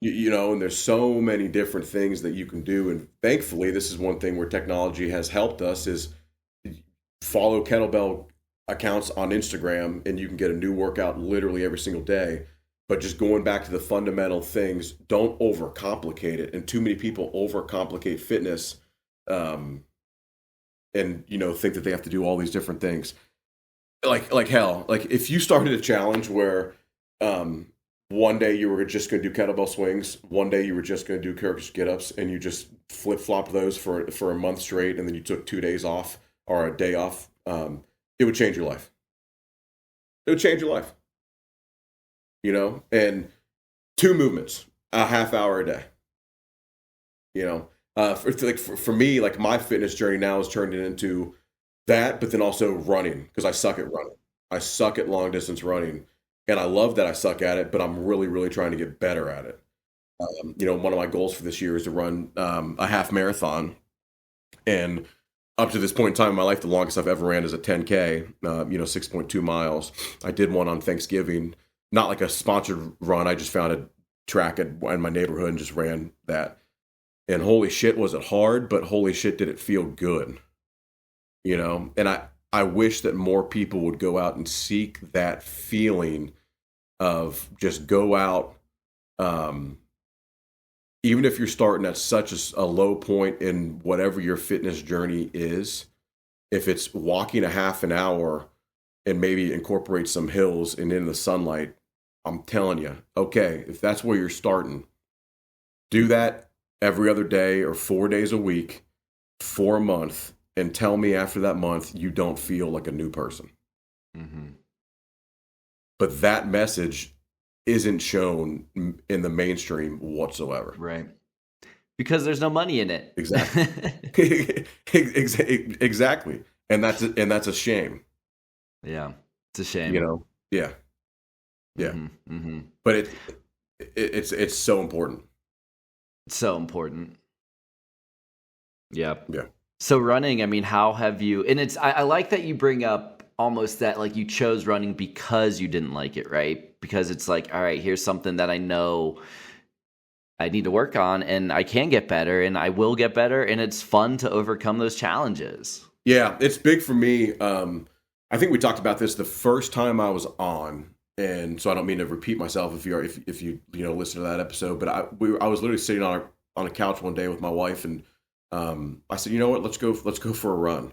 And there's so many different things that you can do. And thankfully, this is one thing where technology has helped us is follow kettlebell accounts on Instagram, and you can get a new workout literally every single day. But just going back to the fundamental things, don't overcomplicate it. And too many people overcomplicate fitness, and think that they have to do all these different things. Like hell, like if you started a challenge where one day you were just going to do kettlebell swings, one day you were just going to do Turkish get-ups, and you just flip-flopped those for a month straight, and then you took 2 days off or a day off, it would change your life. It would change your life. And 2 movements, a half hour a day. For me, like my fitness journey now has turned into that, but then also running, because I suck at running. I suck at long distance running, and I love that I suck at it, but I'm really, really trying to get better at it. One of my goals for this year is to run a half marathon, and up to this point in time in my life, the longest I've ever ran is a 10K, 6.2 miles. I did one on Thanksgiving, not like a sponsored run. I just found a track in my neighborhood and just ran that. And holy shit, was it hard, but holy shit, did it feel good. And I wish that more people would go out and seek that feeling of just go out, even if you're starting at such a low point in whatever your fitness journey is. If it's walking a half an hour and maybe incorporate some hills and in the sunlight, I'm telling you, okay, if that's where you're starting, do that every other day or 4 days a week for a month, and tell me after that month you don't feel like a new person. Mm-hmm. But that message isn't shown in the mainstream whatsoever. Right. Because there's no money in it. Exactly. Exactly. And that's a shame. Yeah. It's a shame. Yeah. Yeah. Mm-hmm. Mm-hmm. But it's so important. It's so important. Yeah. Yeah. So running, I mean, how have you, and I like that you bring up almost that, like, you chose running because you didn't like it, right? Because it's like, all right, here's something that I know I need to work on, and I can get better, and I will get better, and it's fun to overcome those challenges. Yeah, it's big for me. I think we talked about this the first time I was on, and so I don't mean to repeat myself if you listen to that episode, but I was literally sitting on a couch one day with my wife, and I said, you know what, let's go for a run.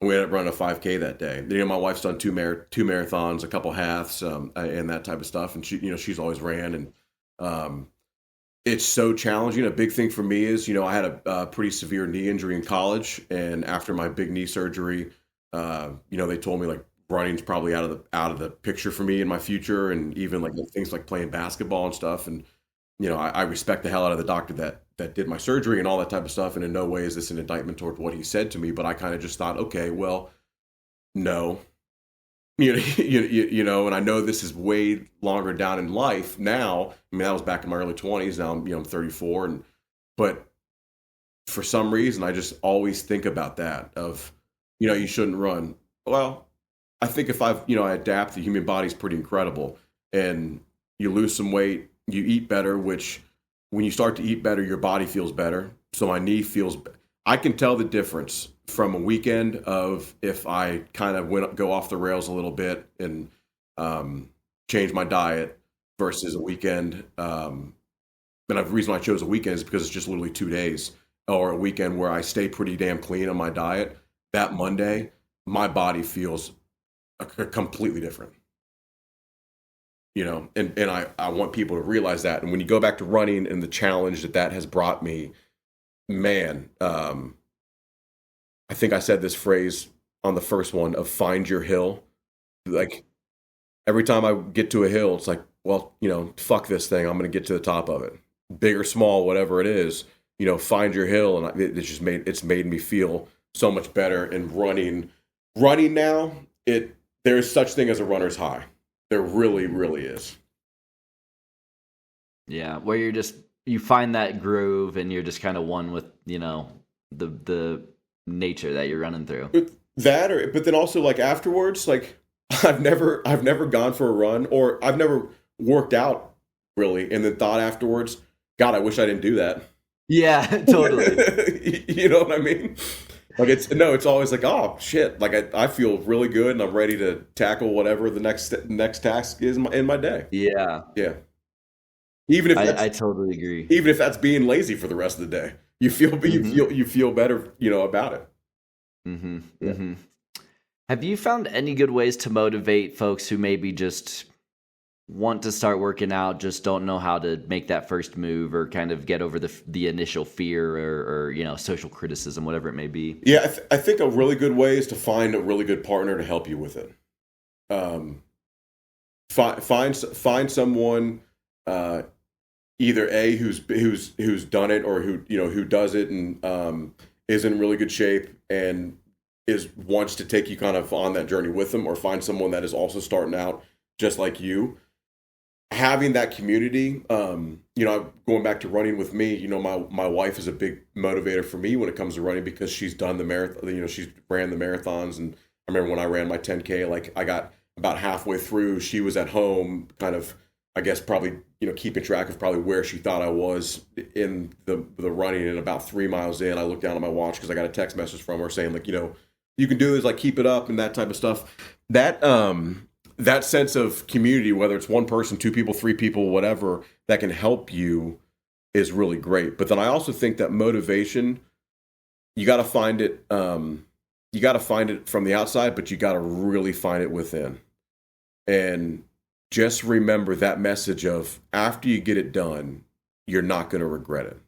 And we ended up running a 5K that day. My wife's done two marathons, a couple halves, and that type of stuff. And she's always ran, and it's so challenging. A big thing for me is, I had a pretty severe knee injury in college, and after my big knee surgery, they told me like running's probably out of the picture for me in my future, and even like things like playing basketball and stuff. And I respect the hell out of the doctor that did my surgery and all that type of stuff. And in no way is this an indictment toward what he said to me, but I kind of just thought, okay, well, no, and I know this is way longer down in life now. I mean, that was back in my early 20s. Now I'm 34, but for some reason, I just always think about that of, you shouldn't run. Well, I think if I adapt, the human body's pretty incredible, and you lose some weight, you eat better, which when you start to eat better, your body feels better. So my knee feels, I can tell the difference from a weekend of if I kind of go off the rails a little bit and change my diet versus a weekend. And the reason I chose a weekend is because it's just literally 2 days, or a weekend where I stay pretty damn clean on my diet. That Monday, my body feels completely different. And I want people to realize that. And when you go back to running and the challenge that has brought me, man, I think I said this phrase on the first one of find your hill. Like every time I get to a hill, it's like, well, fuck this thing. I'm going to get to the top of it. Big or small, whatever it is, find your hill. And it's made me feel so much better. And running now, there's such thing as a runner's high. There really, really is. Yeah, where you find that groove and you're just kind of one with, the nature that you're running through. But then also like afterwards, like I've never gone for a run, or I've never worked out really, and then thought afterwards, God, I wish I didn't do that. Yeah, totally. You know what I mean? Like it's always like, oh shit, like I feel really good and I'm ready to tackle whatever the next task is in my day. Yeah. Even if I totally agree. Even if that's being lazy for the rest of the day, you feel better, about it. Mm-hmm. Yeah. Mm-hmm. Have you found any good ways to motivate folks who maybe just want to start working out, just don't know how to make that first move, or kind of get over the initial fear or social criticism, whatever it may be? Yeah, I think a really good way is to find a really good partner to help you with it. Find someone, either who's done it, or who does it and is in really good shape and wants to take you kind of on that journey with them, or find someone that is also starting out just like you. Having that community, going back to running with me, my wife is a big motivator for me when it comes to running, because she's done the marathon, she's ran the marathons. And I remember when I ran my 10K, like I got about halfway through, she was at home kind of, I guess probably, keeping track of probably where she thought I was in the running. And about 3 miles in, I looked down at my watch because I got a text message from her saying like, you can do this, like keep it up and that type of stuff. That sense of community, whether it's one person, 2 people, 3 people, whatever, that can help you is really great. But then I also think that motivation, you got to find it. You got to find it from the outside, but you got to really find it within. And just remember that message of after you get it done, you're not going to regret it.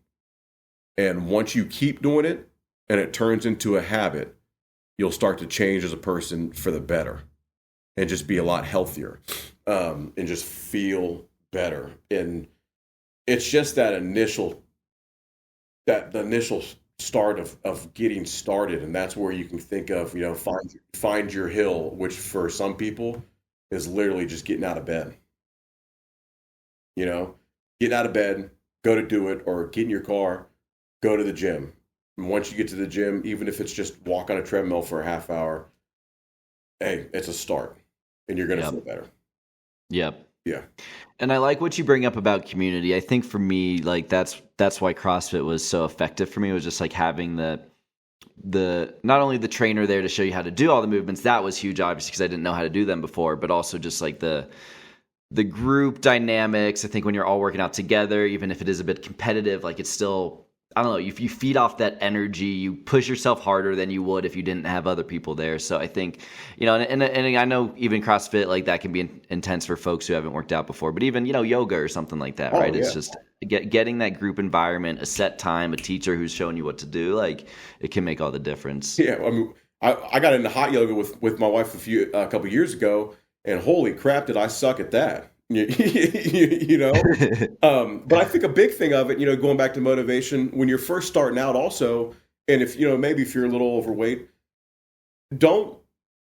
And once you keep doing it and it turns into a habit, you'll start to change as a person for the better. And just be a lot healthier, and just feel better. And it's just the initial start of getting started, and that's where you can think of find your hill, which for some people is literally just getting out of bed. Getting out of bed, go to do it, or get in your car, go to the gym. And once you get to the gym, even if it's just walk on a treadmill for a half hour, hey, it's a start. And you're going to feel better. Yep. Yeah. And I like what you bring up about community. I think for me, like that's why CrossFit was so effective for me. It was just like having the not only the trainer there to show you how to do all the movements. That was huge, obviously, because I didn't know how to do them before, but also just like the group dynamics. I think when you're all working out together, even if it is a bit competitive, like it's still, I don't know, if you feed off that energy, you push yourself harder than you would if you didn't have other people there. So I think, and I know even CrossFit, like that can be intense for folks who haven't worked out before, but even, yoga or something like that, right? Yeah. It's just getting that group environment, a set time, a teacher who's showing you what to do, like it can make all the difference. Yeah. I mean, I got into hot yoga with my wife a couple years ago, and holy crap, did I suck at that. But I think a big thing of it, going back to motivation, when you're first starting out also, and if, maybe if you're a little overweight, don't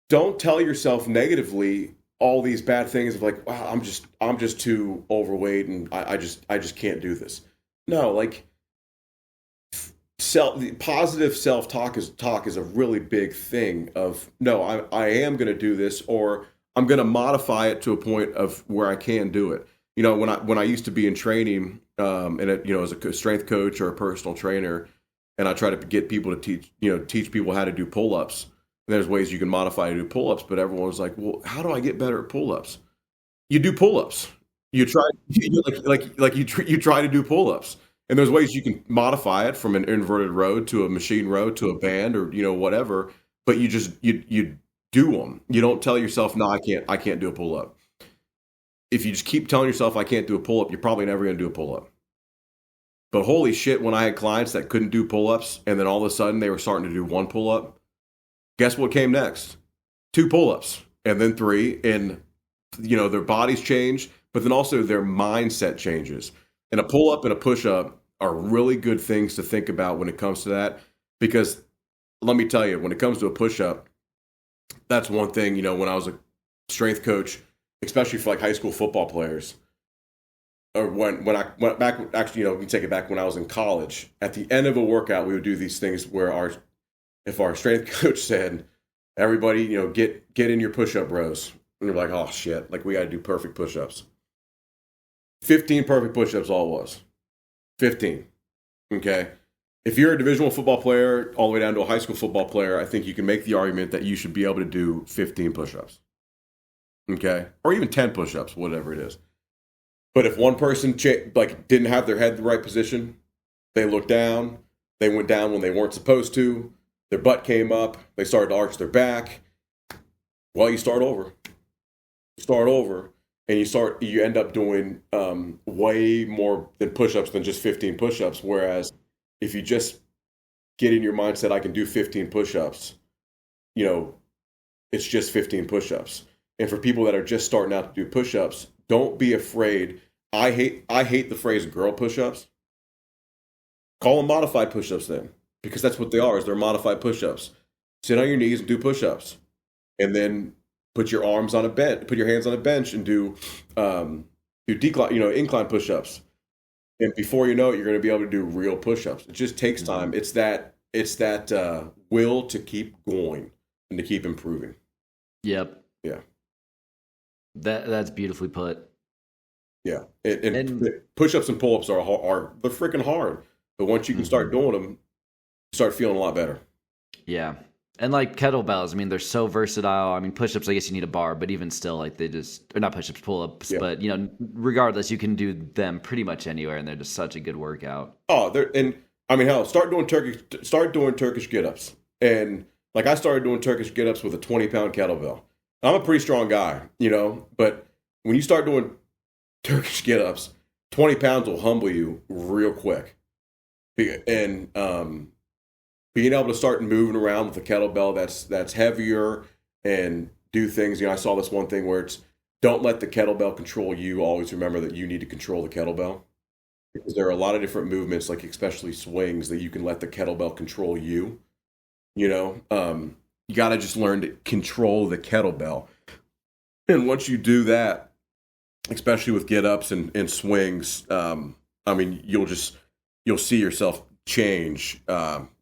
tell yourself negatively all these bad things of like, wow, I'm just too overweight and I just can't do this. No, like positive self-talk is a really big thing of, no, I am going to do this, or I'm going to modify it to a point of where I can do it. When I used to be in training, as a strength coach or a personal trainer, and I try to get people to teach people how to do pull-ups. And there's ways you can modify to do pull-ups, but everyone was like, well, how do I get better at pull-ups? You do pull-ups. You try you try to do pull-ups, and there's ways you can modify it from an inverted row to a machine row to a band or whatever. But you do them. You don't tell yourself, no, I can't do a pull-up. If you just keep telling yourself I can't do a pull-up, you're probably never going to do a pull-up. But holy shit, when I had clients that couldn't do pull-ups, and then all of a sudden they were starting to do one pull-up, guess what came next? 2 pull-ups, and then 3, and their bodies change, but then also their mindset changes. And a pull-up and a push-up are really good things to think about when it comes to that, because let me tell you, when it comes to a push-up, that's one thing, when I was a strength coach, especially for like high school football players, or when I went back, actually, we can take it back when I was in college. At the end of a workout, we would do these things where if our strength coach said, everybody, get in your push-up rows. And you're like, oh shit, like we got to do perfect push-ups. 15 perfect push-ups all it was. 15. Okay. If you're a Division I football player all the way down to a high school football player, I think you can make the argument that you should be able to do 15 push-ups. Okay. Or even 10 push-ups, whatever it is. But if one person didn't have their head in the right position, they looked down, they went down when they weren't supposed to, their butt came up, they started to arch their back. Well, you start over. And you end up doing way more than push-ups than just 15 push-ups. Whereas if you just get in your mindset, I can do 15 push-ups, it's just 15 push-ups. And for people that are just starting out to do push-ups, don't be afraid. I hate the phrase girl push-ups. Call them modified push-ups then, because that's what they are, is they're modified push-ups. Sit on your knees and do push-ups. And then put your arms on a bench, put your hands on a bench and do decline, incline push-ups. And before you know it, you're going to be able to do real push-ups. It just takes time. It's that will to keep going and to keep improving. Yep. Yeah. That's beautifully put. Yeah. And push-ups and pull-ups they're freaking hard. But once you can start doing them, you start feeling a lot better. Yeah. And like kettlebells, I mean, they're so versatile. I mean, push-ups, I guess you need a bar, but even still, like or not push-ups, pull-ups, but regardless, you can do them pretty much anywhere, and they're just such a good workout. Oh, hell, start doing Turkish get-ups. And like I started doing Turkish get-ups with a 20-pound kettlebell. I'm a pretty strong guy, but when you start doing Turkish get-ups, 20 pounds will humble you real quick. And being able to start moving around with a kettlebell that's heavier and do things. I saw this one thing where it's don't let the kettlebell control you. Always remember that you need to control the kettlebell, because there are a lot of different movements, like especially swings, that you can let the kettlebell control you. You got to just learn to control the kettlebell. And once you do that, especially with get-ups and swings, you'll see yourself change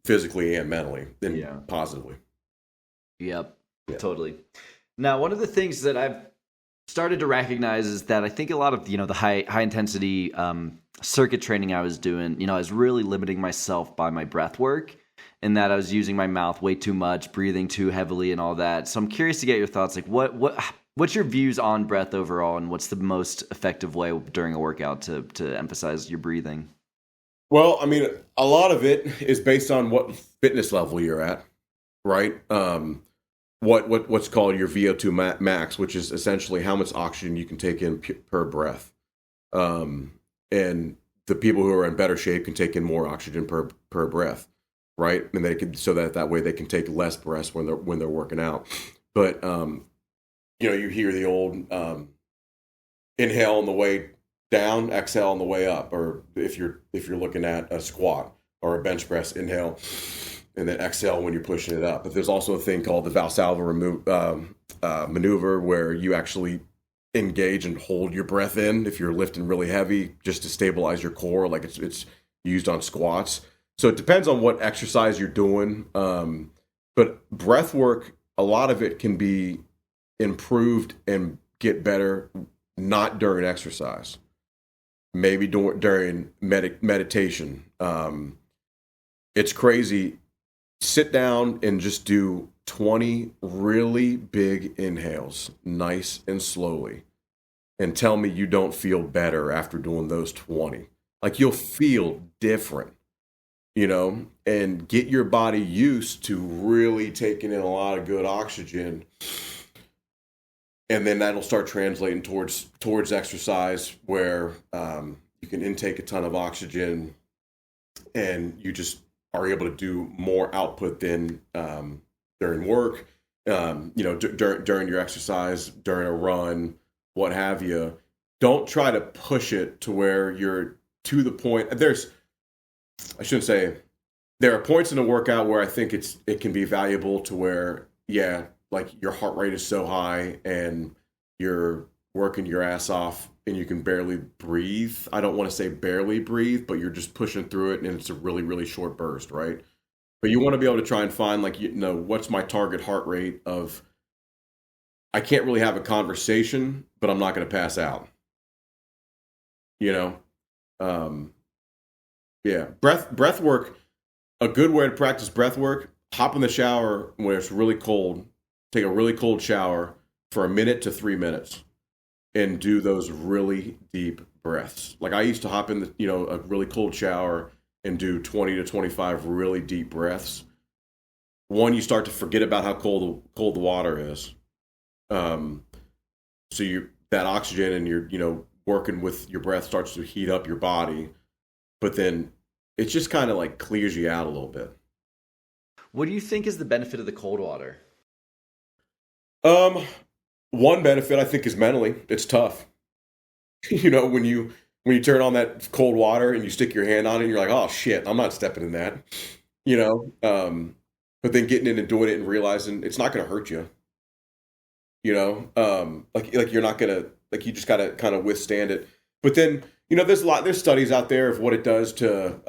physically and mentally and positively. Yep, totally. Now, one of the things that I've started to recognize is that I think a lot of the high intensity circuit training I was doing, I was really limiting myself by my breath work, and that I was using my mouth way too much, breathing too heavily, and all that. So I'm curious to get your thoughts. Like, what's your views on breath overall, and what's the most effective way during a workout to emphasize your breathing? Well, I mean, a lot of it is based on what fitness level you're at, right? What's called your VO2 max, which is essentially how much oxygen you can take in per breath. And the people who are in better shape can take in more oxygen per breath, right? And they can, so that way they can take less breaths when they're working out. But you hear the old inhale on the way down, exhale on the way up, or if you're looking at a squat or a bench press, inhale and then exhale when you're pushing it up. But there's also a thing called the Valsalva maneuver, where you actually engage and hold your breath in if you're lifting really heavy, just to stabilize your core, like it's used on squats. So it depends on what exercise you're doing. But breath work, a lot of it can be improved and get better not during exercise. Maybe during meditation. It's crazy. Sit down and just do 20 really big inhales, nice and slowly. and tell me you don't feel better after doing those 20. Like, you'll feel different, and get your body used to really taking in a lot of good oxygen. And then that'll start translating towards exercise where you can intake a ton of oxygen and you just are able to do more output than during work, during your exercise, during a run, what have you. Don't try to push it to where you're to the point. I shouldn't say, there are points in a workout where I think it can be valuable to where, like your heart rate is so high and you're working your ass off and you can barely breathe. I don't want to say barely breathe, but you're just pushing through it and it's a really, really short burst, right? But you want to be able to try and find, like, what's my target heart rate of, I can't really have a conversation, but I'm not going to pass out. Breath work, a good way to practice breath work, hop in the shower when it's really cold, take a really cold shower for 1 minute to 3 minutes and do those really deep breaths. Like, I used to hop in a really cold shower and do 20 to 25 really deep breaths. One, you start to forget about how cold the water is. So that oxygen and you're working with your breath starts to heat up your body, but then it just kind of like clears you out a little bit. What do you think is the benefit of the cold water? One benefit I think is mentally, it's tough. When you turn on that cold water and you stick your hand on it and you're like, oh shit, I'm not stepping in that. But then getting in and doing it and realizing it's not going to hurt you. Like you're not going to, like, you just got to kind of withstand it. But then, there's studies out there of what it does to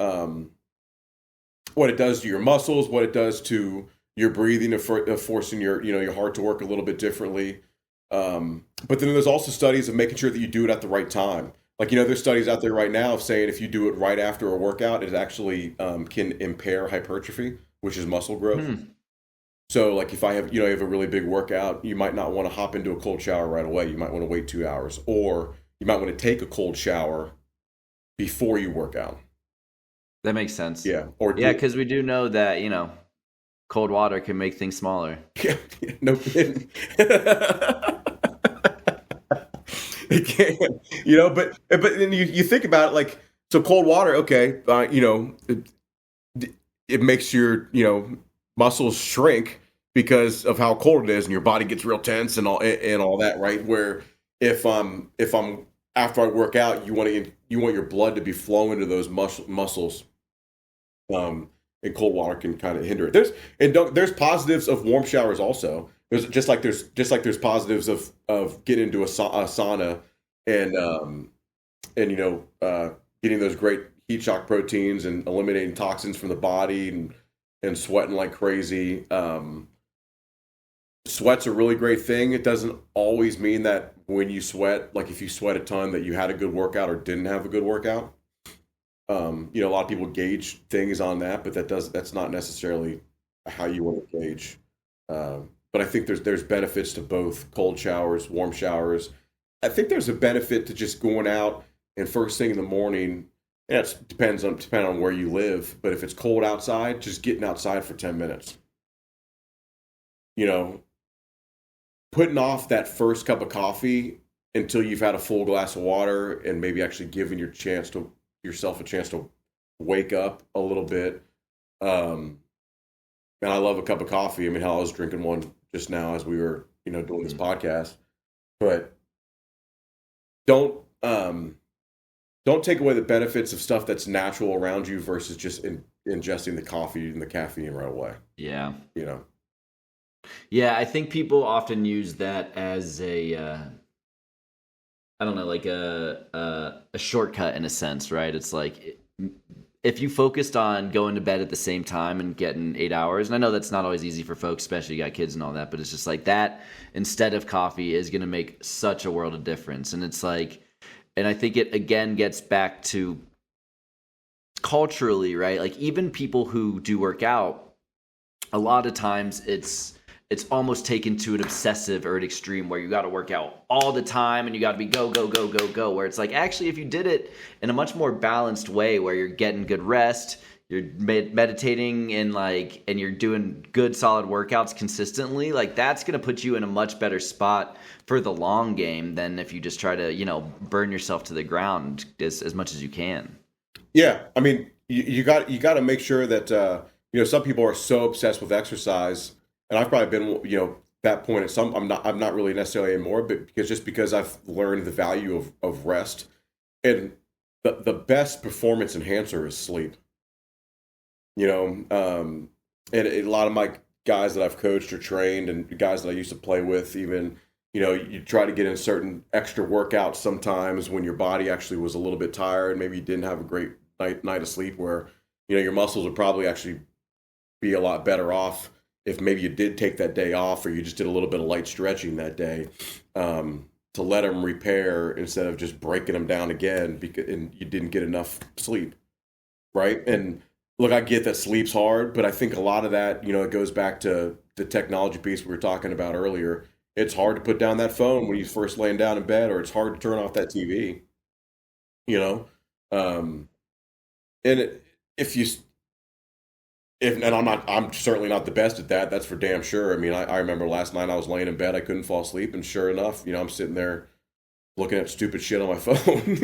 your muscles, what it does to your breathing, of forcing your heart to work a little bit differently. But then there's also studies of making sure that you do it at the right time. Like, there's studies out there right now of saying if you do it right after a workout, it actually can impair hypertrophy, which is muscle growth. So, like, if you have a really big workout, you might not want to hop into a cold shower right away. You might want to wait 2 hours, or you might want to take a cold shower before you work out. That makes sense. Yeah. Because we do know that, cold water can make things smaller. Yeah, no kidding. It can, but then you think about it, like, so cold water, okay, it makes your, muscles shrink because of how cold it is, and your body gets real tense and all that, right? Where if I'm after I work out, you want your blood to be flowing to those muscles. And cold water can kind of hinder it. There's positives of warm showers also. There's just like there's positives of getting into a sauna and getting those great heat shock proteins and eliminating toxins from the body and sweating like crazy. Sweat's a really great thing. It doesn't always mean that when you sweat, like if you sweat a ton, that you had a good workout or didn't have a good workout. A lot of people gauge things on that, but that's not necessarily how you want to gauge. But I think there's benefits to both cold showers, warm showers. I think there's a benefit to just going out and first thing in the morning. Yeah, it depends on where you live, but if it's cold outside, just getting outside for 10 minutes. Putting off that first cup of coffee until you've had a full glass of water and maybe actually giving yourself a chance to wake up a little bit. And I love a cup of coffee. I mean, hell, I was drinking one just now as we were, doing this podcast. But don't take away the benefits of stuff that's natural around you versus just ingesting the coffee and the caffeine right away. Yeah. Yeah, I think people often use that as like a shortcut in a sense, right? It's like if you focused on going to bed at the same time and getting 8 hours, and I know that's not always easy for folks, especially you got kids and all that, but it's just like that instead of coffee is going to make such a world of difference. And it's like, and I think it again gets back to culturally, right? Like even people who do work out, a lot of times it's it's almost taken to an obsessive or an extreme where you got to work out all the time and you got to be go, go, go, go, go, where it's like, actually, if you did it in a much more balanced way where you're getting good rest, you're meditating and you're doing good solid workouts consistently, like that's going to put you in a much better spot for the long game than if you just try to, burn yourself to the ground as much as you can. Yeah. I mean, you got to make sure that, some people are so obsessed with exercise, and I've probably been, that point at some, I'm not really necessarily anymore, but because I've learned the value of rest, and the best performance enhancer is sleep. And a lot of my guys that I've coached or trained, and guys that I used to play with, even, you try to get in certain extra workouts sometimes when your body actually was a little bit tired. Maybe you didn't have a great night of sleep, where, your muscles would probably actually be a lot better off if maybe you did take that day off, or you just did a little bit of light stretching that day, to let them repair instead of just breaking them down again and you didn't get enough sleep. Right. And look, I get that sleep's hard, but I think a lot of that, it goes back to the technology piece we were talking about earlier. It's hard to put down that phone when you're first laying down in bed, or it's hard to turn off that TV, and I'm certainly not the best at that. That's for damn sure. I mean, I remember last night I was laying in bed, I couldn't fall asleep, and sure enough, I'm sitting there looking at stupid shit on my phone,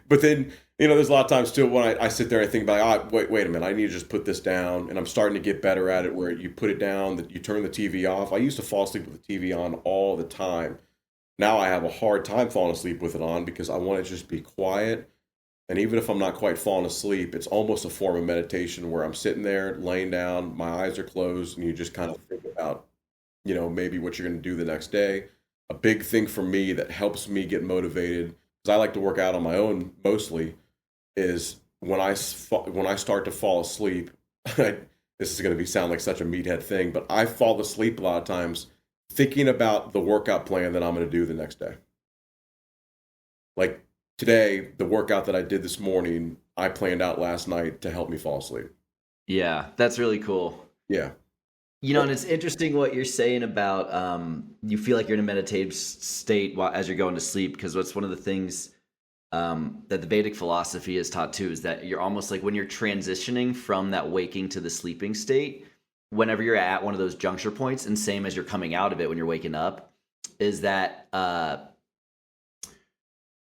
But then, there's a lot of times too when I sit there and I think about, wait a minute, I need to just put this down, and I'm starting to get better at it, where you put it down, that you turn the TV off. I used to fall asleep with the TV on all the time. Now I have a hard time falling asleep with it on because I want to just be quiet. And even if I'm not quite falling asleep, it's almost a form of meditation where I'm sitting there laying down, my eyes are closed, and you just kind of think about, maybe what you're going to do the next day. A big thing for me that helps me get motivated, because I like to work out on my own mostly, is when I start to fall asleep. This is going to sound like such a meathead thing, but I fall asleep a lot of times thinking about the workout plan that I'm going to do the next day. Like today, the workout that I did this morning, I planned out last night to help me fall asleep. Yeah, that's really cool. Yeah. And it's interesting what you're saying about you feel like you're in a meditative state as you're going to sleep, because what's one of the things that the Vedic philosophy is taught too is that you're almost like when you're transitioning from that waking to the sleeping state, whenever you're at one of those juncture points, and same as you're coming out of it when you're waking up, is that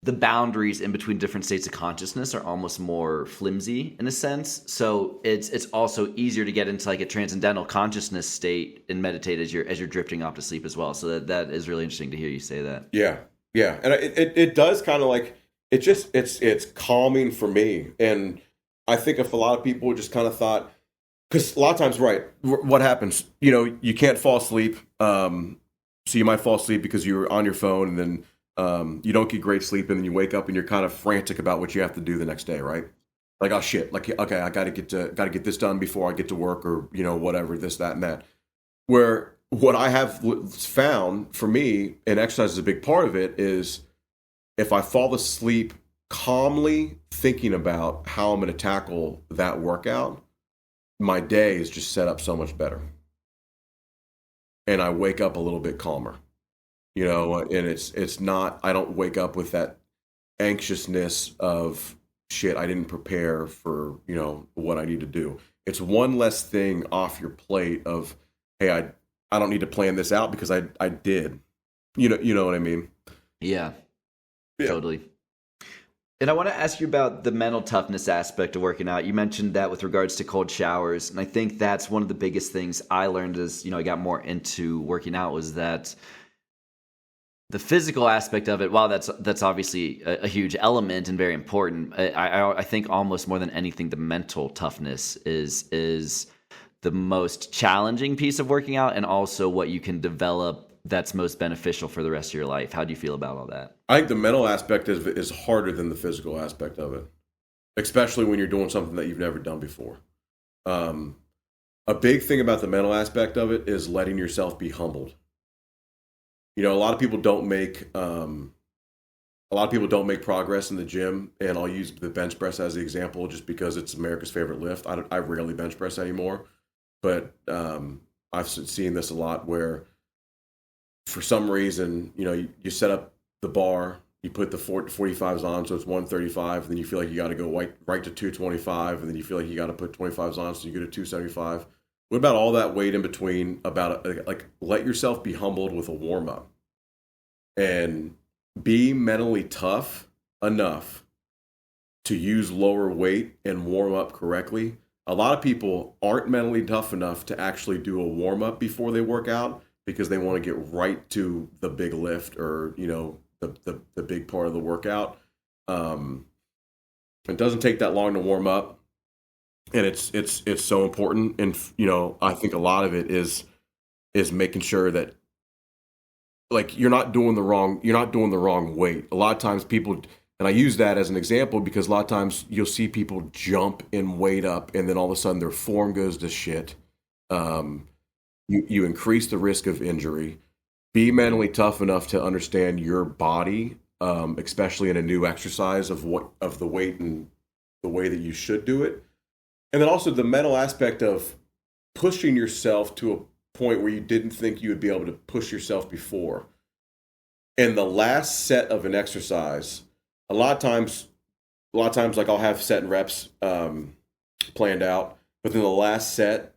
the boundaries in between different states of consciousness are almost more flimsy in a sense. So it's also easier to get into like a transcendental consciousness state and meditate as you're drifting off to sleep as well. So that is really interesting to hear you say that. Yeah. And it does kind of like, it's calming for me. And I think if a lot of people just kind of thought, because a lot of times, right, what happens, you can't fall asleep. So you might fall asleep because you're on your phone, and then you don't get great sleep, and then you wake up and you're kind of frantic about what you have to do the next day, right? Like, oh shit, like, okay, I gotta get this done before I get to work, or whatever, this, that, and that. Where what I have found for me, and exercise is a big part of it, is if I fall asleep calmly thinking about how I'm going to tackle that workout, my day is just set up so much better, and I wake up a little bit calmer. And it's not, I don't wake up with that anxiousness of shit, I didn't prepare for, what I need to do. It's one less thing off your plate of, hey, I don't need to plan this out because I did. You know what I mean? Yeah. Totally. And I want to ask you about the mental toughness aspect of working out. You mentioned that with regards to cold showers. And I think that's one of the biggest things I learned as, I got more into working out, was that the physical aspect of it, while that's obviously a huge element and very important, I think almost more than anything, the mental toughness is the most challenging piece of working out, and also what you can develop that's most beneficial for the rest of your life. How do you feel about all that? I think the mental aspect is harder than the physical aspect of it, especially when you're doing something that you've never done before. A big thing about the mental aspect of it is letting yourself be humbled. A lot of people don't make progress in the gym, and I'll use the bench press as the example just because it's America's favorite lift. I rarely bench press anymore, but I've seen this a lot where for some reason, you set up the bar, you put the 45s on, so it's 135, and then you feel like you got to go right to 225, and then you feel like you got to put 25s on, so you go to 275. What about all that weight in between? Like let yourself be humbled with a warm up, and be mentally tough enough to use lower weight and warm up correctly. A lot of people aren't mentally tough enough to actually do a warm up before they work out because they want to get right to the big lift or, the big part of the workout. It doesn't take that long to warm up, and it's so important. And, I think a lot of it is making sure that like you're not doing the wrong weight. A lot of times people, and I use that as an example because a lot of times you'll see people jump and weight up, and then all of a sudden their form goes to shit. You increase the risk of injury. Be mentally tough enough to understand your body, especially in a new exercise of the weight and the way that you should do it. And then also the mental aspect of pushing yourself to a point where you didn't think you would be able to push yourself before. And the last set of an exercise, a lot of times, like I'll have set and reps planned out, but then the last set,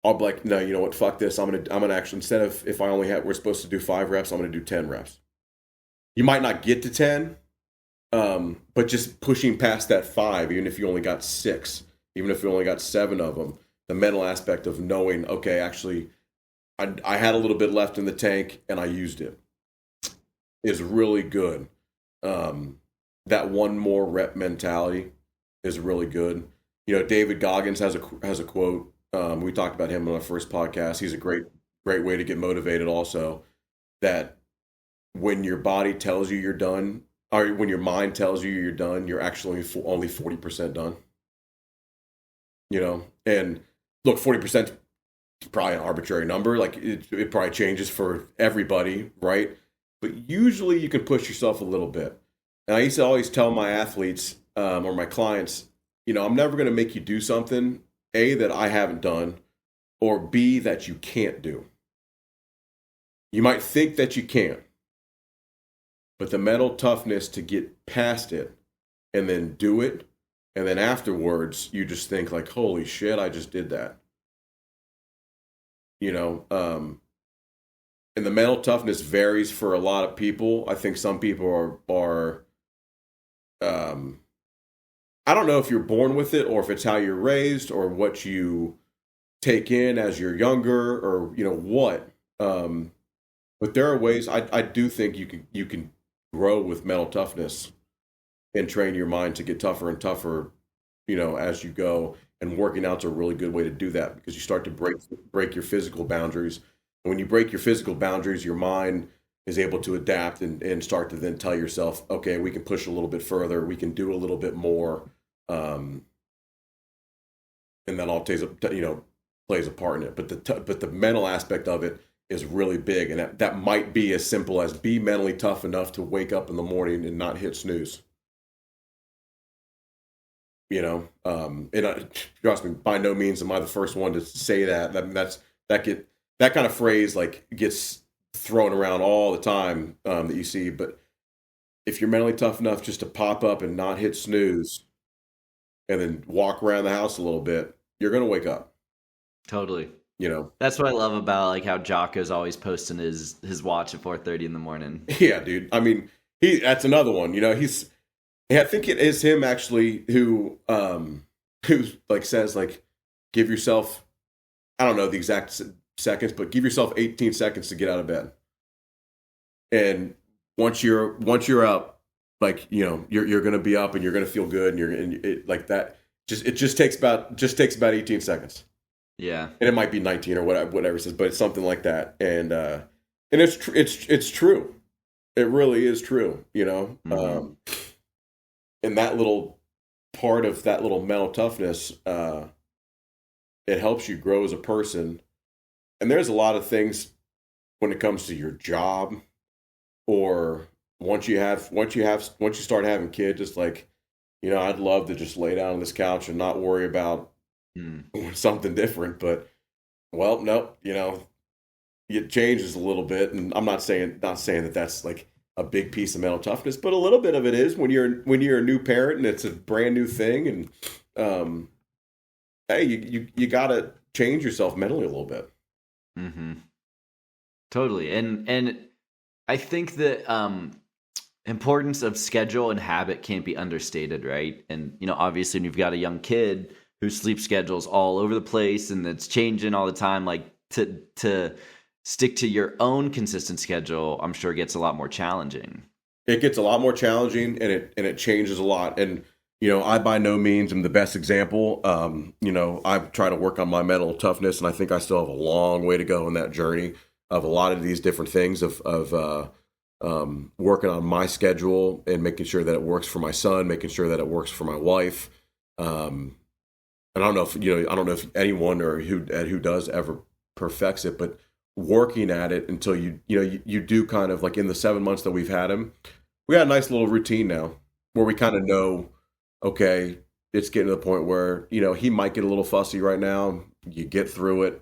I'll be like, no, you know what? Fuck this. I'm gonna actually, instead of if we're supposed to do 5 reps, I'm gonna do 10 reps. You might not get to 10, but just pushing past that 5, even if you only got 6, even if you only got 7 of them, the mental aspect of knowing, okay, actually, I had a little bit left in the tank and I used it is really good. That one more rep mentality is really good. David Goggins has a quote. We talked about him on our first podcast. He's a great way to get motivated also, that when your body tells you you're done, or when your mind tells you you're done, you're actually only 40% done. And look, 40% is probably an arbitrary number. Like it probably changes for everybody, right? But usually you can push yourself a little bit. And I used to always tell my athletes or my clients, I'm never going to make you do something, A, that I haven't done, or B, that you can't do. You might think that you can't, but the mental toughness to get past it and then do it, and then afterwards you just think like, holy shit, I just did that. And the mental toughness varies for a lot of people. I think some people are I don't know if you're born with it or if it's how you're raised or what you take in as you're younger or what. But there are ways I do think you can grow with mental toughness and train your mind to get tougher and tougher, as you go. And working out's a really good way to do that because you start to break your physical boundaries. And when you break your physical boundaries, your mind is able to adapt and start to then tell yourself, okay, we can push a little bit further, we can do a little bit more, and that all plays a part in it. But the mental aspect of it is really big, and that might be as simple as be mentally tough enough to wake up in the morning and not hit snooze. Trust me, by no means am I the first one to say that. That kind of phrase like gets thrown around all the time that you see. But if you're mentally tough enough just to pop up and not hit snooze, and then walk around the house a little bit, you're gonna wake up. Totally. That's what I love about like how Jocko's always posting his watch at 4:30 in the morning. Yeah, dude. I mean, that's another one. I think it is him actually who like says like, give yourself, I don't know the exact seconds, but give yourself 18 seconds to get out of bed. And once you're up, like you're gonna be up and you're gonna feel good and it like that. It just takes about 18 seconds. Yeah, and it might be 19 or whatever it says, but it's something like that. And it's true. It really is true. Mm-hmm. And that little part of that little mental toughness, it helps you grow as a person. And there's a lot of things when it comes to your job, or once you start having kids, it's like, I'd love to just lay down on this couch and not worry about something different. But well, no, it changes a little bit, and I'm not saying that that's like a big piece of mental toughness, but a little bit of it is when you're a new parent and it's a brand new thing, and um, hey, you gotta change yourself mentally a little bit. Mm-hmm. Totally. And I think that importance of schedule and habit can't be understated, right? And obviously when you've got a young kid whose sleep schedule's all over the place and it's changing all the time, like to stick to your own consistent schedule, I'm sure gets a lot more challenging. It gets a lot more challenging, and it changes a lot. And I by no means am the best example. I try to work on my mental toughness, and I think I still have a long way to go in that journey of a lot of these different things of working on my schedule and making sure that it works for my son, making sure that it works for my wife. And I don't know if anyone or who does ever perfects it, but working at it until you do kind of like in the 7 months that we've had him, we got a nice little routine now where we kind of know, okay, it's getting to the point where, he might get a little fussy right now. You get through it,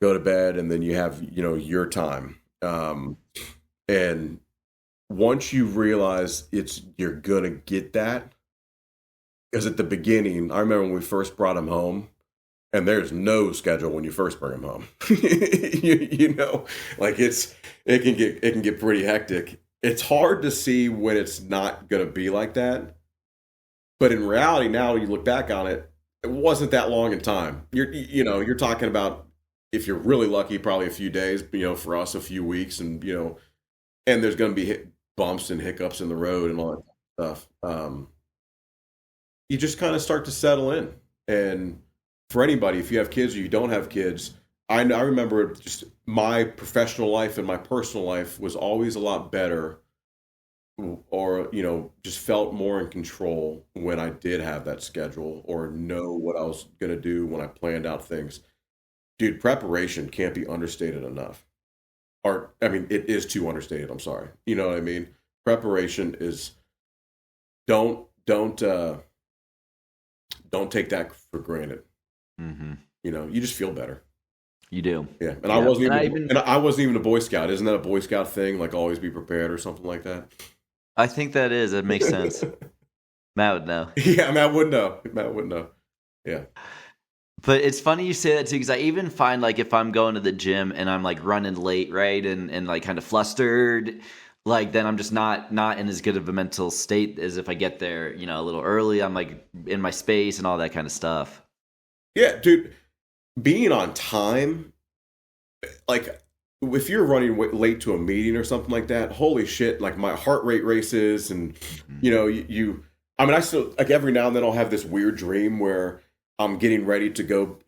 go to bed, and then you have, your time. And once you realize you're going to get that, because at the beginning, I remember when we first brought him home, and there's no schedule when you first bring him home. Like it can get pretty hectic. It's hard to see when it's not going to be like that. But in reality, now you look back on it, it wasn't that long in time. You're talking about, if you're really lucky, probably a few days, for us, a few weeks, and and there's going to be bumps and hiccups in the road and all that stuff. You just kind of start to settle in. And for anybody, if you have kids or you don't have kids, I remember just my professional life and my personal life was always a lot better, or just felt more in control when I did have that schedule or know what I was going to do when I planned out things. Dude, preparation can't be understated enough. Or I mean, it is too understated. I'm sorry. You know what I mean? Preparation is, don't take that for granted. Mm-hmm. You just feel better. You do. Yeah. And I wasn't even a Boy Scout. Isn't that a Boy Scout thing? Like always be prepared or something like that? I think that makes sense. Matt would know. Yeah, Matt would know. Yeah. But it's funny you say that too, because I even find like if I'm going to the gym and I'm like running late, right, and like kind of flustered, like then I'm just not in as good of a mental state as if I get there, a little early. I'm like in my space and all that kind of stuff. Yeah, dude, being on time, like if you're running late to a meeting or something like that, holy shit, like my heart rate races, and I mean, I still, like, every now and then I'll have this weird dream where I'm getting ready to go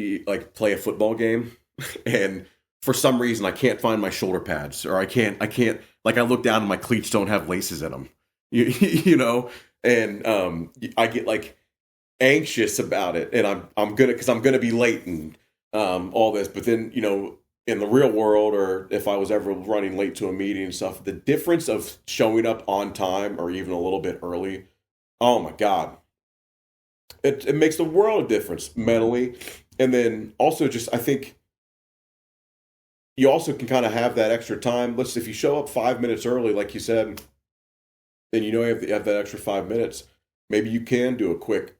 play a football game, and for some reason I can't find my shoulder pads, or I can't like I look down and my cleats don't have laces in them, and I get like anxious about it, and I'm gonna be late and all this, but then in the real world, or if I was ever running late to a meeting and stuff, the difference of showing up on time or even a little bit early, oh my God, it makes the world of difference mentally. And then also just, I think you also can kind of have that extra time. If you show up 5 minutes early, like you said, then you have that extra 5 minutes. Maybe you can do a quick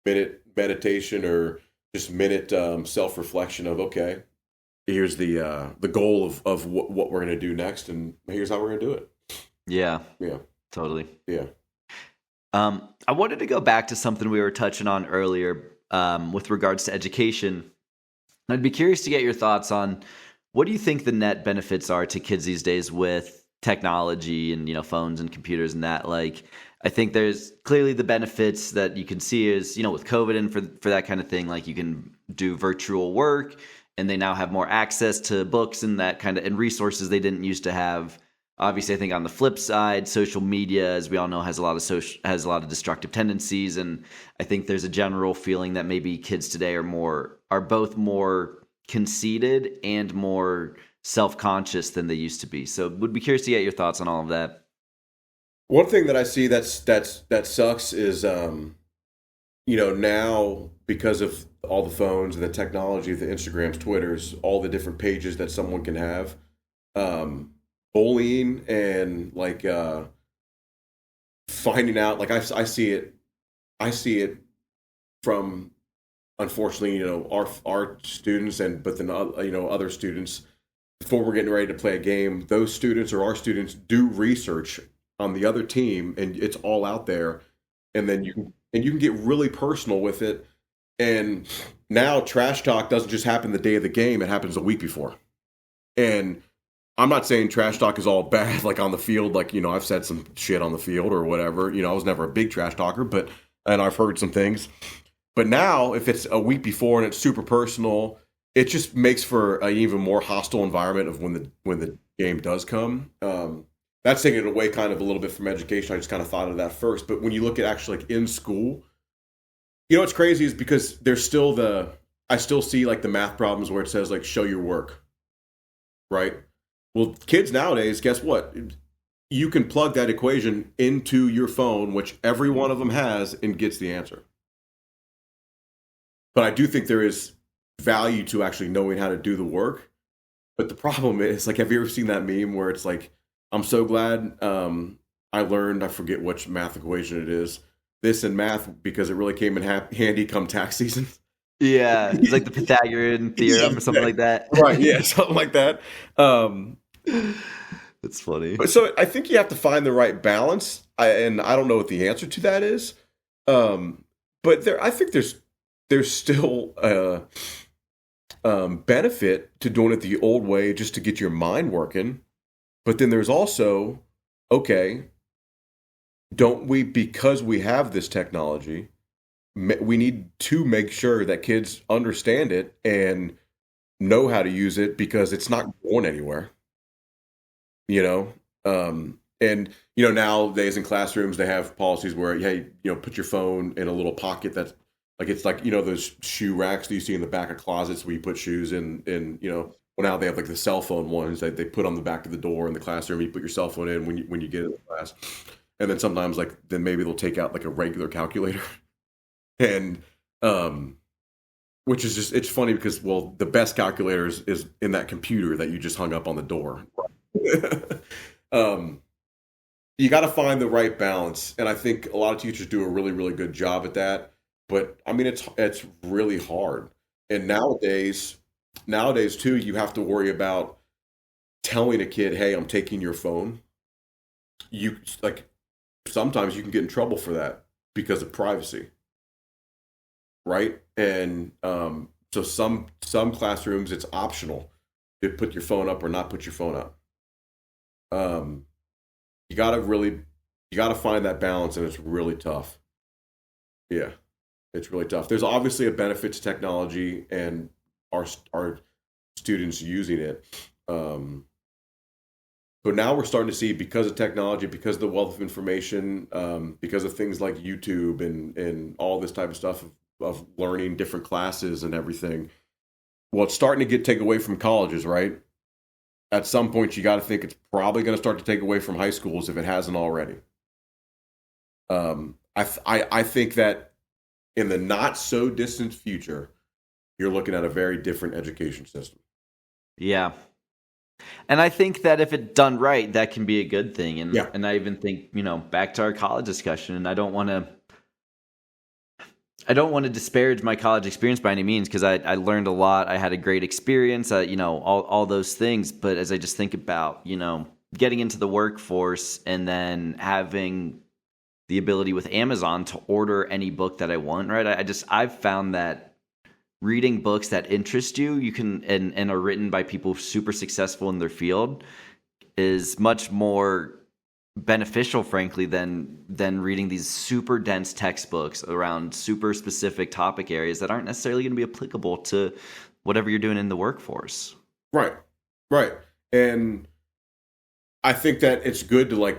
minute meditation or just minute self-reflection of, okay, here's the goal of what we're going to do next, and here's how we're going to do it. Yeah. Yeah. Totally. Yeah. I wanted to go back to something we were touching on earlier with regards to education. I'd be curious to get your thoughts on what do you think the net benefits are to kids these days with technology and phones and computers and that. Like, I think there's clearly the benefits that you can see is with COVID and for that kind of thing. Like, you can do virtual work, and they now have more access to books and that kind of and resources they didn't used to have. Obviously, I think on the flip side, social media, as we all know, has a lot of destructive tendencies, and I think there's a general feeling that maybe kids today are both more conceited and more self-conscious than they used to be. So, would be curious to get your thoughts on all of that. One thing that I see that sucks is now, because of all the phones and the technology, the Instagrams, Twitters, all the different pages that someone can have. Bullying and like finding out, like I see it from, unfortunately, our students, and but then other students, before we're getting ready to play a game, those students or our students do research on the other team, and it's all out there, and then you can get really personal with it. And now trash talk doesn't just happen the day of the game; it happens a week before. And I'm not saying trash talk is all bad, like on the field. Like, I've said some shit on the field or whatever. I was never a big trash talker, and I've heard some things. But now, if it's a week before and it's super personal, it just makes for an even more hostile environment of when the game does come. That's taking it away kind of a little bit from education. I just kind of thought of that first. But when you look at actually like in school, what's crazy is because there's still I still see like the math problems where it says like show your work, right? Well, kids nowadays, guess what? You can plug that equation into your phone, which every one of them has, and gets the answer. But I do think there is value to actually knowing how to do the work. But the problem is, like, have you ever seen that meme where it's like, I'm so glad I learned, I forget which math equation it is, this in math because it really came in handy come tax season. Yeah, it's like the Pythagorean theorem or something like that. Right, yeah, something like that. That's funny. So I think you have to find the right balance, and I don't know what the answer to that is. But I think there's still benefit to doing it the old way just to get your mind working. But then there's also, okay, don't we, because we have this technology, we need to make sure that kids understand it and know how to use it because it's not going anywhere. And nowadays in classrooms they have policies where, hey, put your phone in a little pocket that's like, it's like, those shoe racks that you see in the back of closets where you put shoes in, well, now they have like the cell phone ones that they put on the back of the door in the classroom. You put your cell phone in when you get in class. And then sometimes then maybe they'll take out like a regular calculator. And which is just, it's funny because, well, the best calculator is in that computer that you just hung up on the door. You got to find the right balance, and I think a lot of teachers do a really, really good job at that. But I mean, it's really hard. And nowadays too, you have to worry about telling a kid, "Hey, I'm taking your phone." Sometimes you can get in trouble for that because of privacy, right? And so some classrooms it's optional to put your phone up or not put your phone up. You gotta find that balance, and it's really tough. Yeah, it's really tough. There's obviously a benefit to technology and our students using it. But now we're starting to see, because of technology, because of the wealth of information, because of things like YouTube and all this type of stuff of learning different classes and everything. Well, it's starting to take away from colleges, right? At some point, you got to think it's probably going to start to take away from high schools if it hasn't already. I think that in the not so distant future, you're looking at a very different education system. Yeah. And I think that if it's done right, that can be a good thing. And Yeah. And I even think, back to our college discussion, and I don't want to disparage my college experience by any means, because I learned a lot. I had a great experience, all those things. But as I just think about, getting into the workforce and then having the ability with Amazon to order any book that I want, right? I've found that reading books that interest you can and are written by people super successful in their field is much more beneficial, frankly, than reading these super dense textbooks around super specific topic areas that aren't necessarily going to be applicable to whatever you're doing in the workforce. Right. And I think that it's good to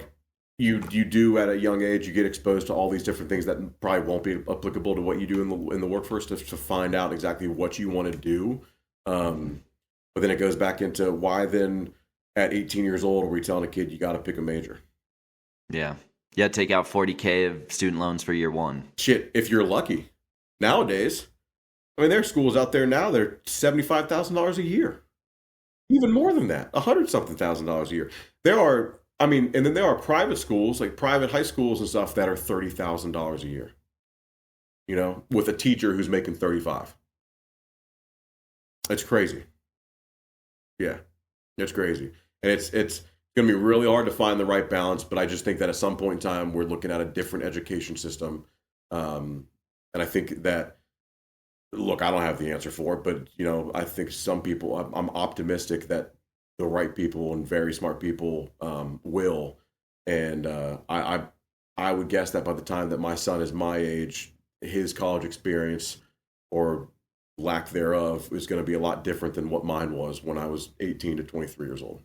you do at a young age, you get exposed to all these different things that probably won't be applicable to what you do in the workforce to find out exactly what you want to do. But then it goes back into why then at 18 years old are we telling a kid you got to pick a major? Yeah. Yeah, take out $40,000 of student loans for year one. Shit, if you're lucky. Nowadays, I mean, there are schools out there now, they're $75,000 a year. Even more than that, 100-something thousand dollars a year. And then there are private schools, like private high schools and stuff, that are $30,000 a year. With a teacher who's making 35. It's crazy. Yeah, it's crazy, and it's going to be really hard to find the right balance. But I just think that at some point in time, we're looking at a different education system, and I think that. Look, I don't have the answer for it, but I think some people. I'm optimistic that the right people and very smart people will, and I would guess that by the time that my son is my age, his college experience or lack thereof is going to be a lot different than what mine was when I was 18 to 23 years old.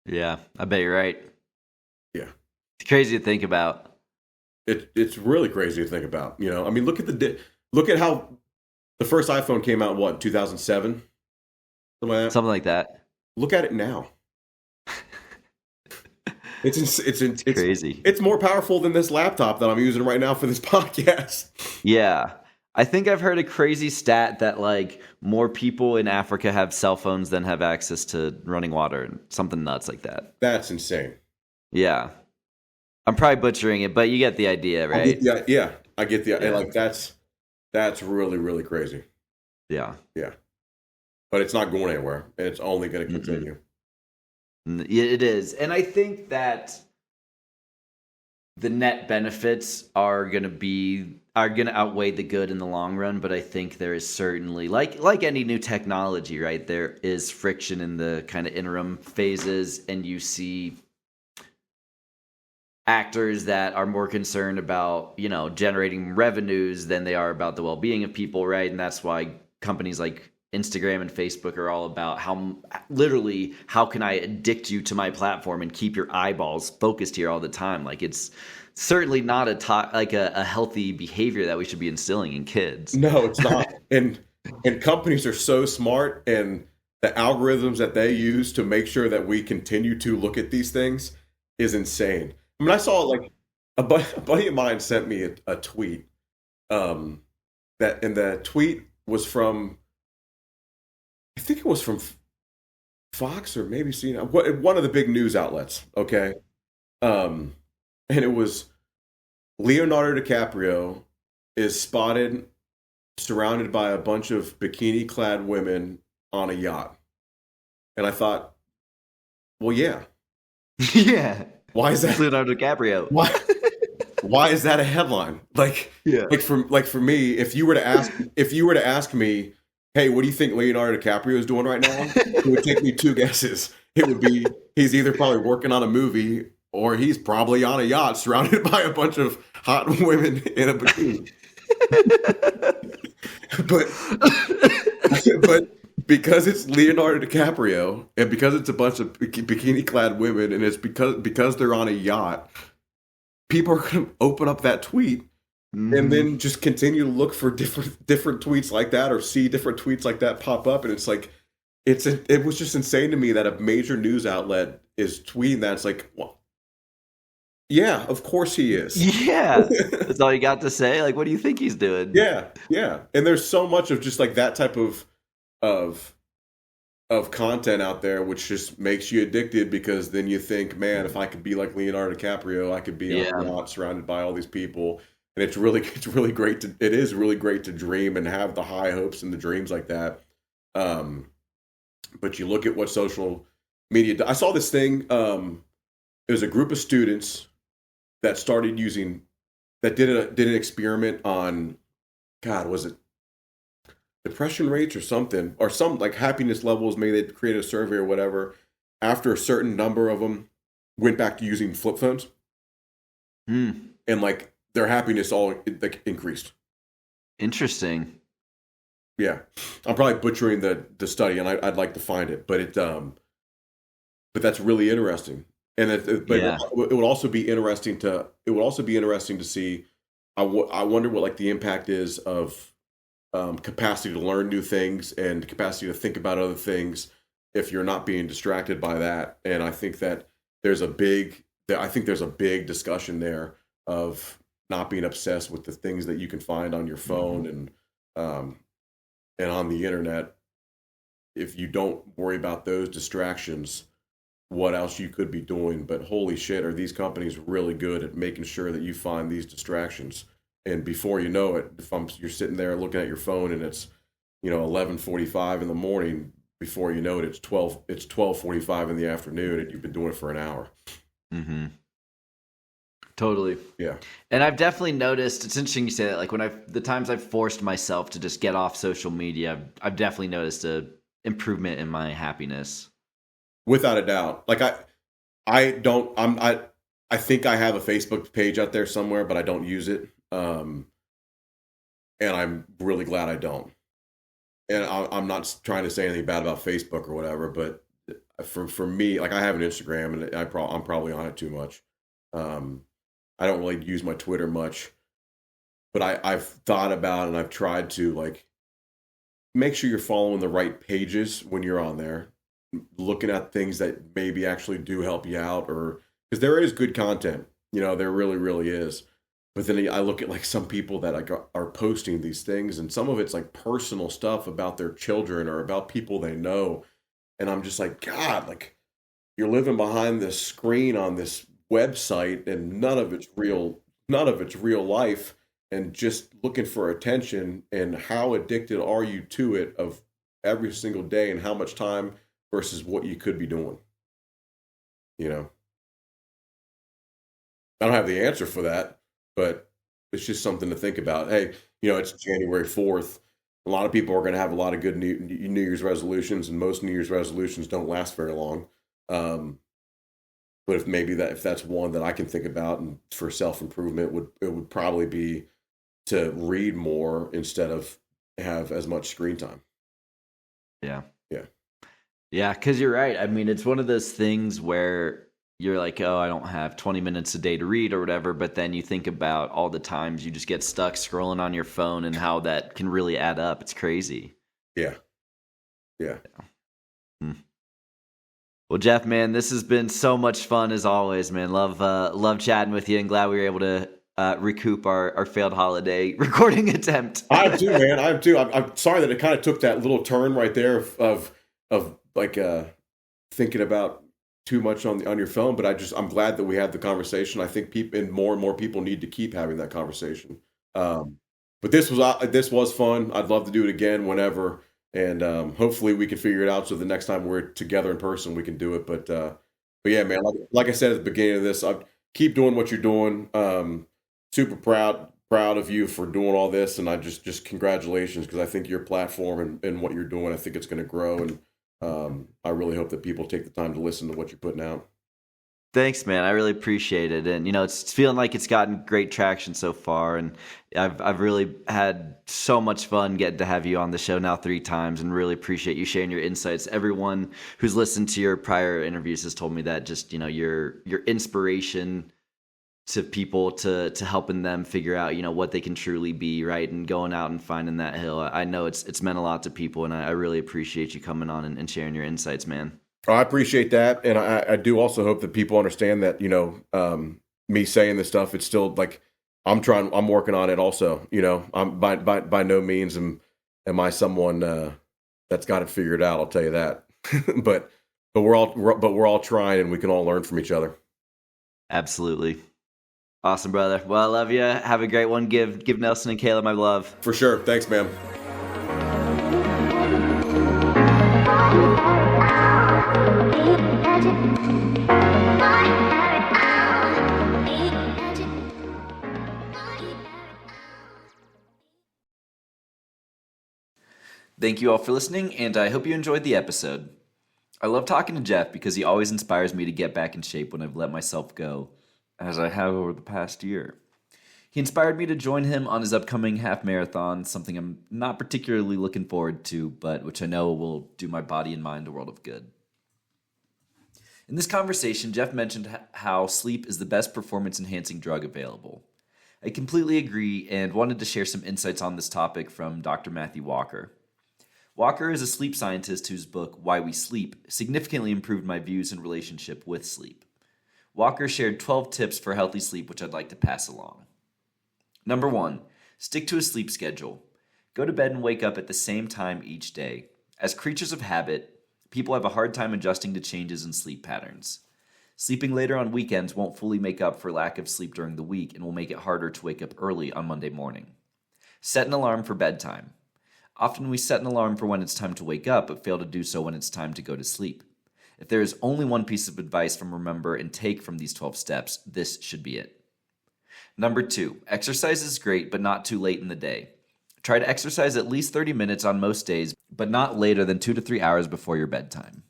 Yeah, I bet you're right. Yeah, it's crazy to think about. It's really crazy to think about. I mean, look at how. The first iPhone came out, what, 2007? Something like that. Look at it now. It's crazy. It's more powerful than this laptop that I'm using right now for this podcast. Yeah. I think I've heard a crazy stat that like more people in Africa have cell phones than have access to running water and something nuts like that. That's insane. Yeah. I'm probably butchering it, but you get the idea, right? Yeah. I get the idea. Like that's really, really crazy. Yeah. Yeah. But it's not going anywhere, and it's only going to continue. It is. And I think that the net benefits are going to outweigh the good in the long run, but I think there is certainly, like any new technology, right? There is friction in the kind of interim phases, and you see actors that are more concerned about, generating revenues than they are about the well-being of people, right? And that's why companies like Instagram and Facebook are all about how can I addict you to my platform and keep your eyeballs focused here all the time? Like, it's certainly not a healthy behavior that we should be instilling in kids. No, it's not. and companies are so smart, and the algorithms that they use to make sure that we continue to look at these things is insane. I mean, I saw like a buddy of mine sent me a tweet, and the tweet was from, I think it was from Fox or maybe CNN, one of the big news outlets. Okay, and it was Leonardo DiCaprio is spotted surrounded by a bunch of bikini-clad women on a yacht, and I thought, well, yeah, Yeah. why is that? Leonardo DiCaprio. Why is that a headline? Like for me, if you were to ask me, hey, what do you think Leonardo DiCaprio is doing right now? It would take me two guesses. It would be he's either probably working on a movie or he's probably on a yacht surrounded by a bunch of hot women in a bikini. but because it's Leonardo DiCaprio and because it's a bunch of bikini-clad women and it's because they're on a yacht, people are going to open up that tweet and then just continue to look for different tweets like that or see different tweets like that pop up. And it's like, it was just insane to me that a major news outlet is tweeting that. It's like, well, yeah, of course he is. Yeah. That's all you got to say? Like, what do you think he's doing? Yeah. And there's so much of just like that type of content out there, which just makes you addicted because then you think, man, if I could be like Leonardo DiCaprio, I could be on a yacht surrounded by all these people. And it is really great to dream and have the high hopes and the dreams like that. But you look at what social media. I saw this thing. It was a group of students that started did an experiment on, God, was it depression rates or something, or some like happiness levels? Maybe they created a survey or whatever. After a certain number of them went back to using flip phones, and like their happiness all like increased. Interesting. Yeah, I'm probably butchering the study, and I'd like to find it, but that's really interesting. And it would also be interesting to see. I wonder what like the impact is of capacity to learn new things and capacity to think about other things if you're not being distracted by that. And I think that there's a big discussion there of not being obsessed with the things that you can find on your phone and and on the internet, if you don't worry about those distractions, what else you could be doing. But holy shit, are these companies really good at making sure that you find these distractions? And before you know it, you're sitting there looking at your phone and it's 11:45 in the morning. Before you know it, it's 12:45 in the afternoon, and you've been doing it for an hour. Mm-hmm. Totally. Yeah. And I've definitely noticed, it's interesting you say that, like the times I've forced myself to just get off social media, I've definitely noticed a improvement in my happiness. Without a doubt. Like I think I have a Facebook page out there somewhere, but I don't use it. And I'm really glad I don't. And I'm not trying to say anything bad about Facebook or whatever, but for me, like I have an Instagram and I'm probably on it too much. I don't really use my Twitter much, but I've thought about and I've tried to like make sure you're following the right pages when you're on there, looking at things that maybe actually do help you out, or because there is good content, there really, really is. But then I look at like some people that are posting these things, and some of it's like personal stuff about their children or about people they know. And I'm just like, God, like you're living behind this screen on this website and none of it's real life, and just looking for attention. And how addicted are you to it of every single day, and how much time versus what you could be doing? I don't have the answer for that, but it's just something to think about. Hey, it's January 4th. A lot of people are going to have a lot of good New Year's resolutions, and most New Year's resolutions don't last very long. But if that's one that I can think about and for self-improvement, it would probably be to read more instead of have as much screen time. Yeah. Yeah. Yeah, because you're right. I mean, it's one of those things where you're like, oh, I don't have 20 minutes a day to read or whatever. But then you think about all the times you just get stuck scrolling on your phone and how that can really add up. It's crazy. Yeah. Yeah. Well, Jeff, man, this has been so much fun as always, man. Love chatting with you, and glad we were able to recoup our failed holiday recording attempt. I am too, man. I am too. I'm sorry that it kind of took that little turn right there of like thinking about too much on your phone. But I'm glad that we had the conversation. I think people and more people need to keep having that conversation. But this was fun. I'd love to do it again whenever. And hopefully we can figure it out so the next time we're together in person we can do it. But yeah, man, like I said at the beginning of this, I keep doing what you're doing. Super proud of you for doing all this, and I just congratulations, because I think your platform and what you're doing, I think it's going to grow, and I really hope that people take the time to listen to what you're putting out. Thanks, man. I really appreciate it. And, it's feeling like it's gotten great traction so far. And I've really had so much fun getting to have you on the show now 3 times, and really appreciate you sharing your insights. Everyone who's listened to your prior interviews has told me that just, your inspiration to people, to helping them figure out, what they can truly be, right? And going out and finding that hill. I know it's meant a lot to people, and I really appreciate you coming on and sharing your insights, man. I appreciate that, and I do also hope that people understand that me saying this stuff, it's still like I'm working on it also. I'm by no means am I someone that's got it figured out. I'll tell you that, but we're all trying, and we can all learn from each other. Absolutely, awesome, brother. Well, I love you. Have a great one. Give Nelson and Kayla my love. For sure. Thanks, man. Thank you all for listening, and I hope you enjoyed the episode. I love talking to Jeff because he always inspires me to get back in shape when I've let myself go, as I have over the past year. He inspired me to join him on his upcoming half marathon, something I'm not particularly looking forward to, but which I know will do my body and mind a world of good. In this conversation, Jeff mentioned how sleep is the best performance-enhancing drug available. I completely agree and wanted to share some insights on this topic from Dr. Matthew Walker. Walker is a sleep scientist whose book, Why We Sleep, significantly improved my views in relationship with sleep. Walker shared 12 tips for healthy sleep, which I'd like to pass along. Number 1, stick to a sleep schedule. Go to bed and wake up at the same time each day. As creatures of habit, people have a hard time adjusting to changes in sleep patterns. Sleeping later on weekends won't fully make up for lack of sleep during the week and will make it harder to wake up early on Monday morning. Set an alarm for bedtime. Often we set an alarm for when it's time to wake up, but fail to do so when it's time to go to sleep. If there is only one piece of advice from remember and take from these 12 steps, this should be it. Number 2, exercise is great, but not too late in the day. Try to exercise at least 30 minutes on most days, but not later than 2 to 3 hours before your bedtime.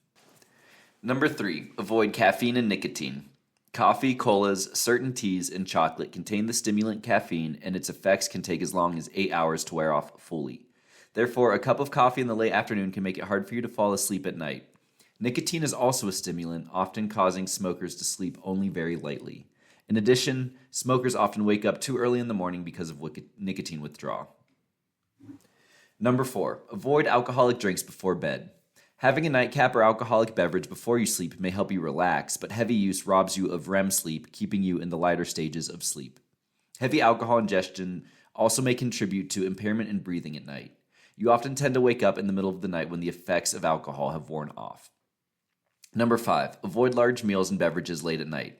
Number 3, avoid caffeine and nicotine. Coffee, colas, certain teas, and chocolate contain the stimulant caffeine, and its effects can take as long as 8 hours to wear off fully. Therefore, a cup of coffee in the late afternoon can make it hard for you to fall asleep at night. Nicotine is also a stimulant, often causing smokers to sleep only very lightly. In addition, smokers often wake up too early in the morning because of nicotine withdrawal. Number 4, avoid alcoholic drinks before bed. Having a nightcap or alcoholic beverage before you sleep may help you relax, but heavy use robs you of REM sleep, keeping you in the lighter stages of sleep. Heavy alcohol ingestion also may contribute to impairment in breathing at night. You often tend to wake up in the middle of the night when the effects of alcohol have worn off. Number 5, avoid large meals and beverages late at night.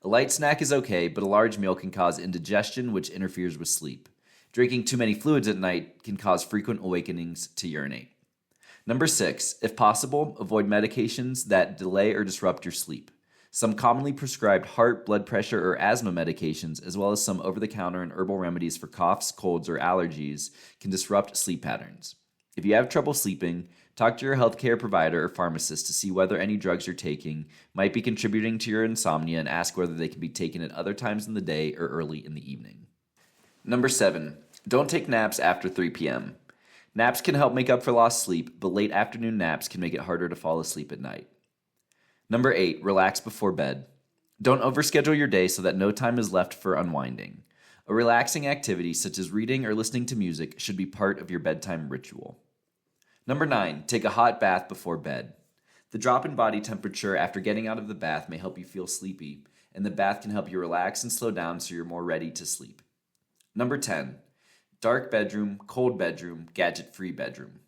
A light snack is okay, but a large meal can cause indigestion, which interferes with sleep. Drinking too many fluids at night can cause frequent awakenings to urinate. Number 6, if possible, avoid medications that delay or disrupt your sleep. Some commonly prescribed heart, blood pressure, or asthma medications, as well as some over-the-counter and herbal remedies for coughs, colds, or allergies, can disrupt sleep patterns. If you have trouble sleeping, talk to your healthcare provider or pharmacist to see whether any drugs you're taking might be contributing to your insomnia and ask whether they can be taken at other times in the day or early in the evening. Number 7, don't take naps after 3 p.m. Naps can help make up for lost sleep, but late afternoon naps can make it harder to fall asleep at night. Number 8, relax before bed. Don't overschedule your day so that no time is left for unwinding. A relaxing activity such as reading or listening to music should be part of your bedtime ritual. Number 9, take a hot bath before bed. The drop in body temperature after getting out of the bath may help you feel sleepy, and the bath can help you relax and slow down so you're more ready to sleep. Number 10, dark bedroom, cold bedroom, gadget-free bedroom.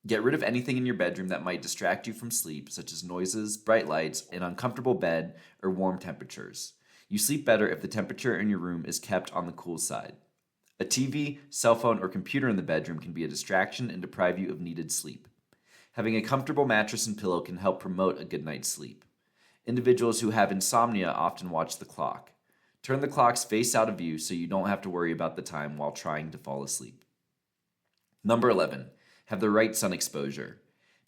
Get rid of anything in your bedroom that might distract you from sleep, such as noises, bright lights, an uncomfortable bed, or warm temperatures. You sleep better if the temperature in your room is kept on the cool side. A TV, cell phone, or computer in the bedroom can be a distraction and deprive you of needed sleep. Having a comfortable mattress and pillow can help promote a good night's sleep. Individuals who have insomnia often watch the clock. Turn the clocks face out of view so you don't have to worry about the time while trying to fall asleep. Number 11, have the right sun exposure.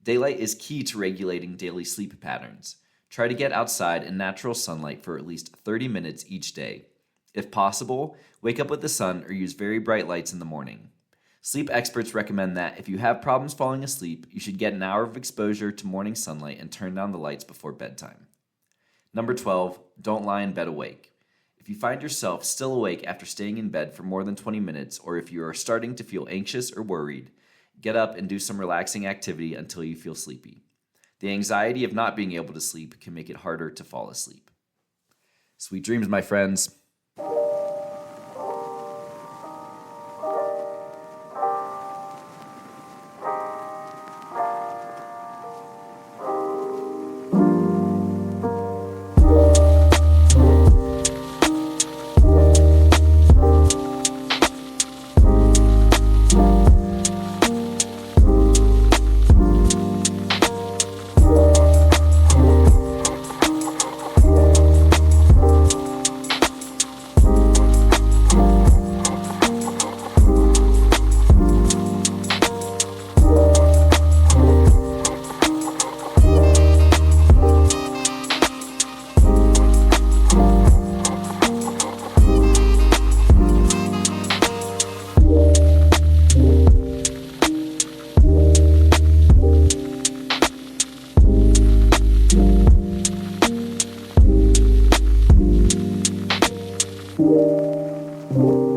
Daylight is key to regulating daily sleep patterns. Try to get outside in natural sunlight for at least 30 minutes each day. If possible, wake up with the sun or use very bright lights in the morning. Sleep experts recommend that if you have problems falling asleep, you should get an hour of exposure to morning sunlight and turn down the lights before bedtime. Number 12, don't lie in bed awake. If you find yourself still awake after staying in bed for more than 20 minutes, or if you are starting to feel anxious or worried, get up and do some relaxing activity until you feel sleepy. The anxiety of not being able to sleep can make it harder to fall asleep. Sweet dreams, my friends. you